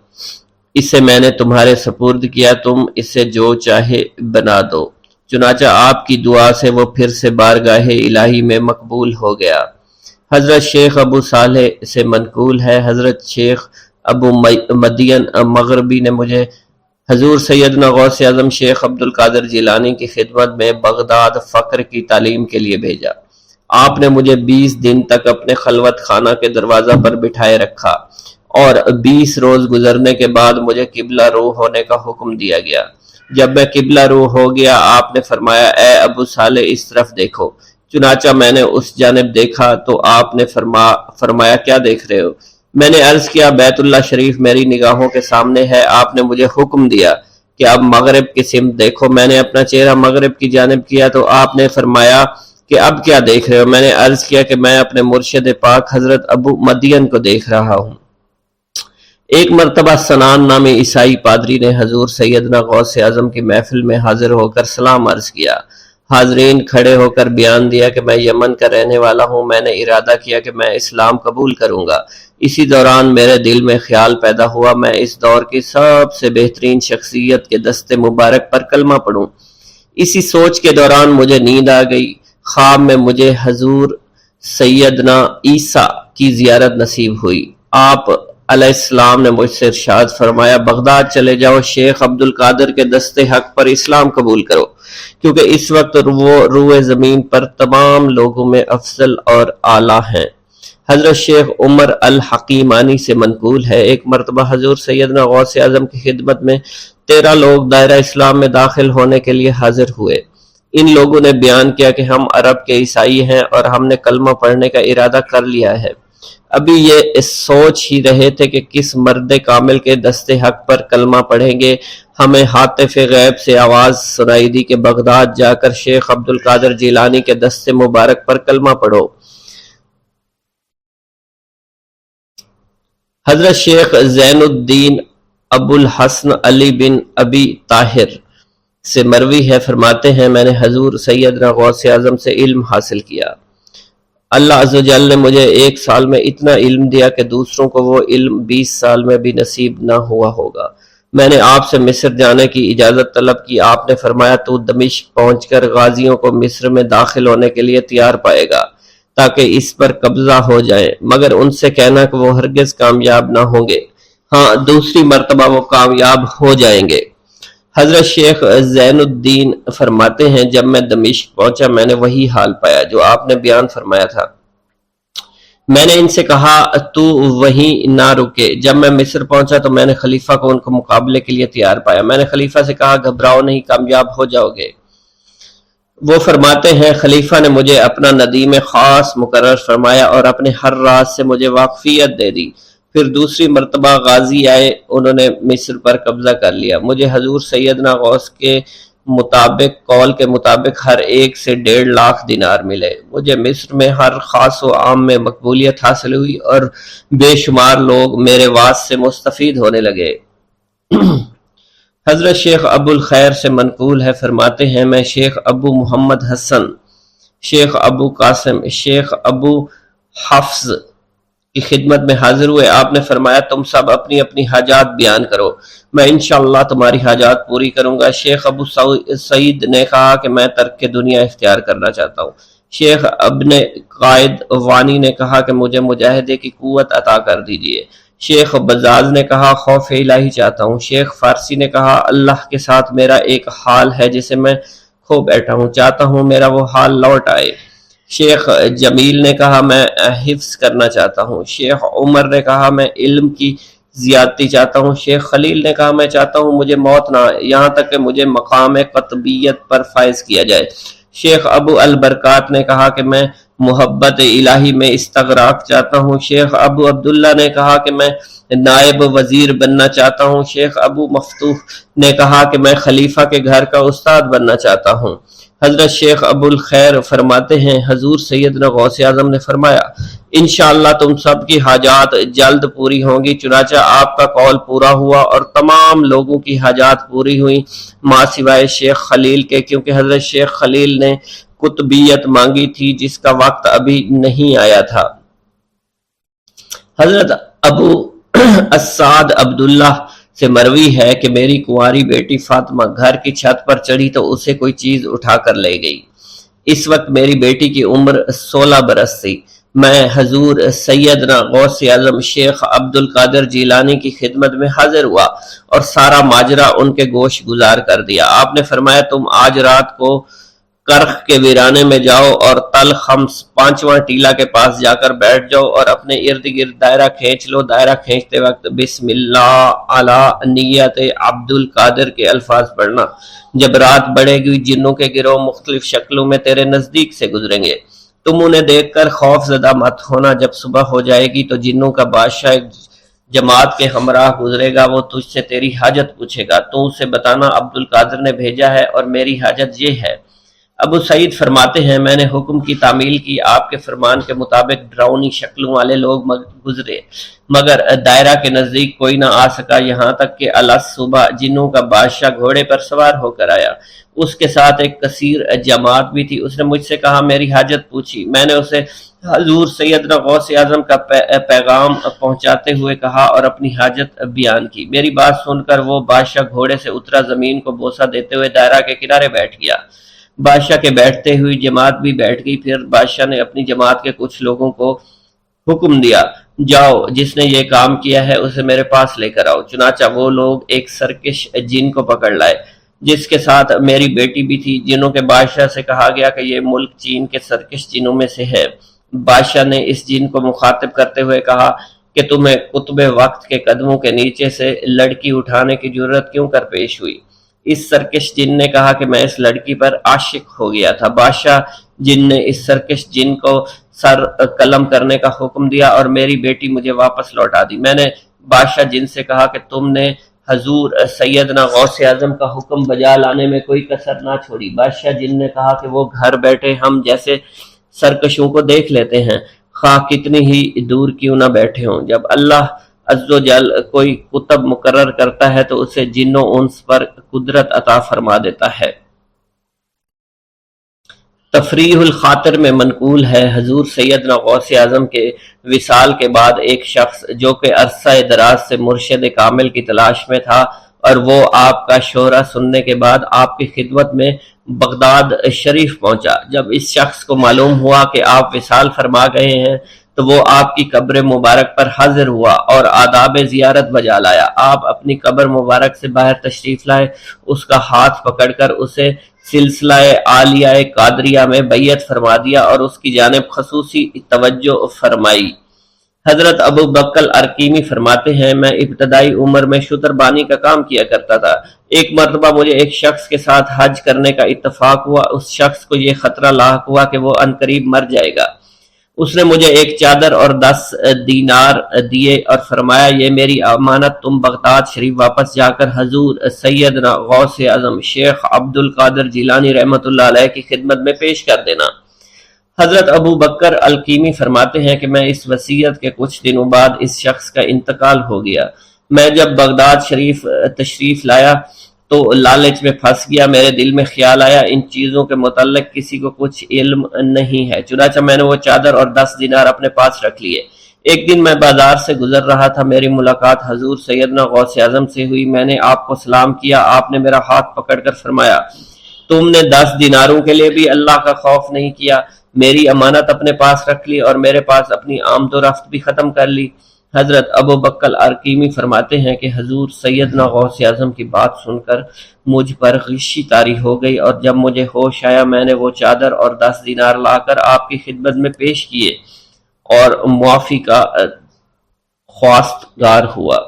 اسے میں نے تمہارے سپرد کیا، تم اسے جو چاہے بنا دو۔ چنانچہ آپ کی دعا سے وہ پھر سے بارگاہ الہی میں مقبول ہو گیا۔ حضرت شیخ ابو صالح سے منقول ہے، حضرت شیخ ابو مدین مغربی نے مجھے حضور سیدنا غوث اعظم شیخ عبد القادر جیلانی کی خدمت میں بغداد فقر کی تعلیم کے لیے بھیجا۔ آپ نے مجھے 20 دن تک اپنے خلوت خانہ کے دروازہ پر بٹھائے رکھا اور 20 روز گزرنے کے بعد مجھے قبلہ رو ہونے کا حکم دیا گیا۔ جب میں قبلہ رو ہو گیا آپ نے فرمایا اے ابو صالح اس طرف دیکھو۔ چنانچہ میں نے اس جانب دیکھا تو آپ نے فرمایا کیا دیکھ رہے ہو؟ میں نے عرض کیا بیت اللہ شریف میری نگاہوں کے سامنے ہے۔ آپ نے مجھے حکم دیا کہ اب مغرب کی سمت دیکھو۔ میں نے اپنا چہرہ مغرب کی جانب کیا تو آپ نے فرمایا کہ اب کیا دیکھ رہے ہو؟ میں نے عرض کیا کہ میں اپنے مرشد پاک حضرت ابو مدین کو دیکھ رہا ہوں۔ ایک مرتبہ سنان نامی عیسائی پادری نے حضور سیدنا غوث اعظم کی محفل میں حاضر ہو کر سلام عرض کیا۔ حاضرین کھڑے ہو کر بیان دیا کہ میں یمن کا رہنے والا ہوں، میں نے ارادہ کیا کہ میں اسلام قبول کروں گا۔ اسی دوران میرے دل میں خیال پیدا ہوا میں اس دور کی سب سے بہترین شخصیت کے دست مبارک پر کلمہ پڑھوں۔ اسی سوچ کے دوران مجھے نیند آ گئی۔ خواب میں مجھے حضور سیدنا عیسیٰ کی زیارت نصیب ہوئی۔ آپ علیہ السلام نے مجھ سے ارشاد فرمایا بغداد چلے جاؤ، شیخ عبد القادر کے دست حق پر اسلام قبول کرو، کیونکہ اس وقت وہ روئے زمین پر تمام لوگوں میں افضل اور اعلیٰ ہیں۔ حضرت شیخ عمر الحکیمانی سے منقول ہے، ایک مرتبہ حضور سیدنا غوث اعظم کی خدمت میں 13 لوگ دائرہ اسلام میں داخل ہونے کے لیے حاضر ہوئے۔ ان لوگوں نے بیان کیا کہ ہم عرب کے عیسائی ہیں اور ہم نے کلمہ پڑھنے کا ارادہ کر لیا ہے۔ ابھی یہ سوچ ہی رہے تھے کہ کس مرد کامل کے دست حق پر کلمہ پڑھیں گے، ہمیں ہاتف غیب سے آواز سنائی دی کہ بغداد جا کر شیخ عبد القادر جیلانی کے دست مبارک پر کلمہ پڑھو۔ حضرت شیخ زین الدین ابو الحسن علی بن ابی طاہر سے مروی ہے، فرماتے ہیں میں نے حضور سیدنا غوث اعظم سے علم حاصل کیا۔ اللہ عز و جل نے مجھے 1 سال میں اتنا علم دیا کہ دوسروں کو وہ علم 20 سال میں بھی نصیب نہ ہوا ہوگا۔ میں نے آپ سے مصر جانے کی اجازت طلب کی۔ آپ نے فرمایا تو دمشق پہنچ کر غازیوں کو مصر میں داخل ہونے کے لیے تیار پائے گا تاکہ اس پر قبضہ ہو جائے، مگر ان سے کہنا کہ وہ ہرگز کامیاب نہ ہوں گے، ہاں دوسری مرتبہ وہ کامیاب ہو جائیں گے۔ حضرت شیخ زین الدین فرماتے ہیں جب میں دمشق پہنچا میں نے وہی حال پایا جو آپ نے بیان فرمایا تھا۔ میں نے ان سے کہا تو وہیں نہ رکے۔ جب میں مصر پہنچا تو میں نے خلیفہ کو ان کو مقابلے کے لیے تیار پایا۔ میں نے خلیفہ سے کہا گھبراؤ نہیں، کامیاب ہو جاؤ گے۔ وہ فرماتے ہیں خلیفہ نے مجھے اپنا ندیم خاص مقرر فرمایا اور اپنے ہر راز سے مجھے واقفیت دے دی۔ پھر دوسری مرتبہ غازی آئے، انہوں نے مصر پر قبضہ کر لیا۔ مجھے حضور سیدنا غوث کے قول کے مطابق ہر ایک سے 1.5 لاکھ دینار ملے۔ مجھے مصر میں ہر خاص و عام میں مقبولیت حاصل ہوئی اور بے شمار لوگ میرے واس سے مستفید ہونے لگے۔ حضرت شیخ ابو الخیر سے منقول ہے، فرماتے ہیں میں شیخ ابو محمد حسن، شیخ ابو قاسم، شیخ ابو حفظ کی خدمت میں حاضر ہوئے۔ آپ نے فرمایا تم سب اپنی اپنی حاجات بیان کرو، میں انشاءاللہ تمہاری حاجات پوری کروں گا۔ شیخ ابو سعید نے کہا کہ میں ترک دنیا اختیار کرنا چاہتا ہوں۔ شیخ ابن قائد وانی نے کہا کہ مجھے مجاہدے کی قوت عطا کر دیجئے۔ شیخ بزاز نے کہا خوف الہی چاہتا ہوں۔ شیخ فارسی نے کہا اللہ کے ساتھ میرا ایک حال ہے جسے میں کھو بیٹھا ہوں، چاہتا ہوں میرا وہ حال لوٹ آئے۔ شیخ جمیل نے کہا میں حفظ کرنا چاہتا ہوں۔ شیخ عمر نے کہا میں علم کی زیادتی چاہتا ہوں۔ شیخ خلیل نے کہا میں چاہتا ہوں مجھے موت نہ آئے، یہاں تک کہ مجھے مقام قطبیت پر فائز کیا جائے۔ شیخ ابو البرکات نے کہا کہ میں محبت الہی میں استغراق چاہتا ہوں۔ شیخ ابو عبداللہ نے کہا کہ میں نائب وزیر بننا چاہتا ہوں۔ شیخ ابو مفتوح نے کہا کہ میں خلیفہ کے گھر کا استاد بننا چاہتا ہوں۔ حضرت شیخ ابو الخیر فرماتے ہیں حضور سیدنا غوث اعظم نے فرمایا انشاءاللہ تم سب کی حاجات جلد پوری ہوں گی۔ چنانچہ آپ کا قول پورا ہوا اور تمام لوگوں کی حاجات پوری ہوئیں ماں سوائے شیخ خلیل کے، کیونکہ حضرت شیخ خلیل نے قطبیت مانگی تھی جس کا وقت ابھی نہیں آیا تھا۔ حضرت ابو السعد عبداللہ سے مروی ہے کہ میری کنواری بیٹی فاطمہ گھر کی چھت پر چڑھی تو اسے کوئی چیز اٹھا کر لے گئی۔ اس وقت میری بیٹی کی عمر 16 برس تھی۔ میں حضور سیدنا غوث اعظم شیخ عبد القادر جیلانی کی خدمت میں حاضر ہوا اور سارا ماجرا ان کے گوش گزار کر دیا۔ آپ نے فرمایا تم آج رات کو کرخ کے ویرانے میں جاؤ اور تل خمس 5واں ٹیلا کے پاس جا کر بیٹھ جاؤ اور اپنے ارد گرد دائرہ کھینچ لو۔ دائرہ کھینچتے وقت بسم اللہ علی نیت عبد القادر کے الفاظ پڑھنا۔ جب رات بڑھے گی جنوں کے گروہ مختلف شکلوں میں تیرے نزدیک سے گزریں گے، تم انہیں دیکھ کر خوف زدہ مت ہونا۔ جب صبح ہو جائے گی تو جنوں کا بادشاہ جماعت کے ہمراہ گزرے گا، وہ تجھ سے تیری حاجت پوچھے گا، تو اسے بتانا عبد القادر نے بھیجا ہے اور میری حاجت یہ ہے۔ ابو سعید فرماتے ہیں میں نے حکم کی تعمیل کی، آپ کے فرمان کے مطابق ڈراؤنی شکلوں والے لوگ گزرے مگر دائرہ کے نزدیک کوئی نہ آ سکا، یہاں تک کہ صبح جنوں کا بادشاہ گھوڑے پر سوار ہو کر آیا۔ اس کے ساتھ ایک کثیر جماعت بھی تھی۔ اس نے مجھ سے کہا میری حاجت پوچھی۔ میں نے اسے حضور سیدنا غوث اعظم کا پیغام پہنچاتے ہوئے کہا اور اپنی حاجت بیان کی۔ میری بات سن کر وہ بادشاہ گھوڑے سے اترا، زمین کو بوسہ دیتے ہوئے دائرہ کے کنارے بیٹھ گیا۔ بادشاہ کے بیٹھتے ہوئی جماعت بھی بیٹھ گئی۔ پھر بادشاہ نے اپنی جماعت کے کچھ لوگوں کو حکم دیا جاؤ جس نے یہ کام کیا ہے اسے میرے پاس لے کر آؤ۔ چنانچہ وہ لوگ ایک سرکش جن کو پکڑ لائے جس کے ساتھ میری بیٹی بھی تھی۔ جنوں کے بادشاہ سے کہا گیا کہ یہ ملک چین کے سرکش جنوں میں سے ہے۔ بادشاہ نے اس جن کو مخاطب کرتے ہوئے کہا کہ تمہیں قطب وقت کے قدموں کے نیچے سے لڑکی اٹھانے کی جرت کیوں کر پیش ہوئی؟ اس سرکش جن نے کہا کہ میں اس لڑکی پر عاشق ہو گیا تھا۔ بادشاہ جن نے اس سرکش جن کو سر قلم کرنے کا حکم دیا اور میری بیٹی مجھے واپس لوٹا دی۔ میں نے بادشاہ جن سے کہا کہ تم نے حضور سیدنا غوث اعظم کا حکم بجا لانے میں کوئی کسر نہ چھوڑی۔ بادشاہ جن نے کہا کہ وہ گھر بیٹھے ہم جیسے سرکشوں کو دیکھ لیتے ہیں، خواہ کتنی ہی دور کیوں نہ بیٹھے ہوں۔ جب اللہ عز و جل کوئی قطب مقرر کرتا ہے تو اسے جن و انس پر قدرت عطا فرما دیتا ہے۔ تفریح الخاطر میں منقول ہے حضور سیدنا غوث اعظم کے وصال کے بعد ایک شخص جو کہ عرصہ دراز سے مرشد کامل کی تلاش میں تھا اور وہ آپ کا شورا سننے کے بعد آپ کی خدمت میں بغداد شریف پہنچا۔ جب اس شخص کو معلوم ہوا کہ آپ وصال فرما گئے ہیں تو وہ آپ کی قبر مبارک پر حاضر ہوا اور آداب زیارت بجا لایا۔ آپ اپنی قبر مبارک سے باہر تشریف لائے، اس کا ہاتھ پکڑ کر اسے سلسلہ عالیہ قادریہ میں بیعت فرما دیا اور اس کی جانب خصوصی توجہ فرمائی۔ حضرت ابو بکر ارکیمی فرماتے ہیں میں ابتدائی عمر میں شتربانی کا کام کیا کرتا تھا۔ ایک مرتبہ مجھے ایک شخص کے ساتھ حج کرنے کا اتفاق ہوا۔ اس شخص کو یہ خطرہ لاحق ہوا کہ وہ عنقریب مر جائے گا۔ اس نے مجھے ایک چادر اور 10 دینار دیے اور فرمایا یہ میری امانت، تم بغداد شریف واپس جا کر حضور سیدنا غوث اعظم شیخ عبد القادر جیلانی رحمۃ اللہ علیہ کی خدمت میں پیش کر دینا۔ حضرت ابو بکر الکیمی فرماتے ہیں کہ میں اس وصیت کے کچھ دنوں بعد اس شخص کا انتقال ہو گیا۔ میں جب بغداد شریف تشریف لایا تو لالچ میں پھنس گیا۔ میرے دل میں خیال آیا ان چیزوں کے متعلق کسی کو کچھ علم نہیں ہے، چنانچہ میں نے وہ چادر اور 10 دینار اپنے پاس رکھ لیے۔ ایک دن میں بازار سے گزر رہا تھا، میری ملاقات حضور سیدنا غوث اعظم سے ہوئی۔ میں نے آپ کو سلام کیا، آپ نے میرا ہاتھ پکڑ کر فرمایا، تم نے 10 دیناروں کے لیے بھی اللہ کا خوف نہیں کیا، میری امانت اپنے پاس رکھ لی اور میرے پاس اپنی آمد و رفت بھی ختم کر لی۔ حضرت ابو بکر ارقیمی فرماتے ہیں کہ حضور سیدنا غوث اعظم کی بات سن کر مجھ پر غشی طاری ہو گئی، اور جب مجھے ہوش آیا میں نے وہ چادر اور 10 دینار لا کر آپ کی خدمت میں پیش کیے اور معافی کا خواستگار ہوا۔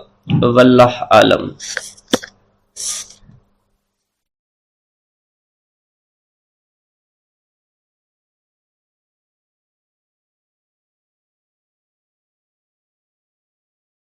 واللہ عالم۔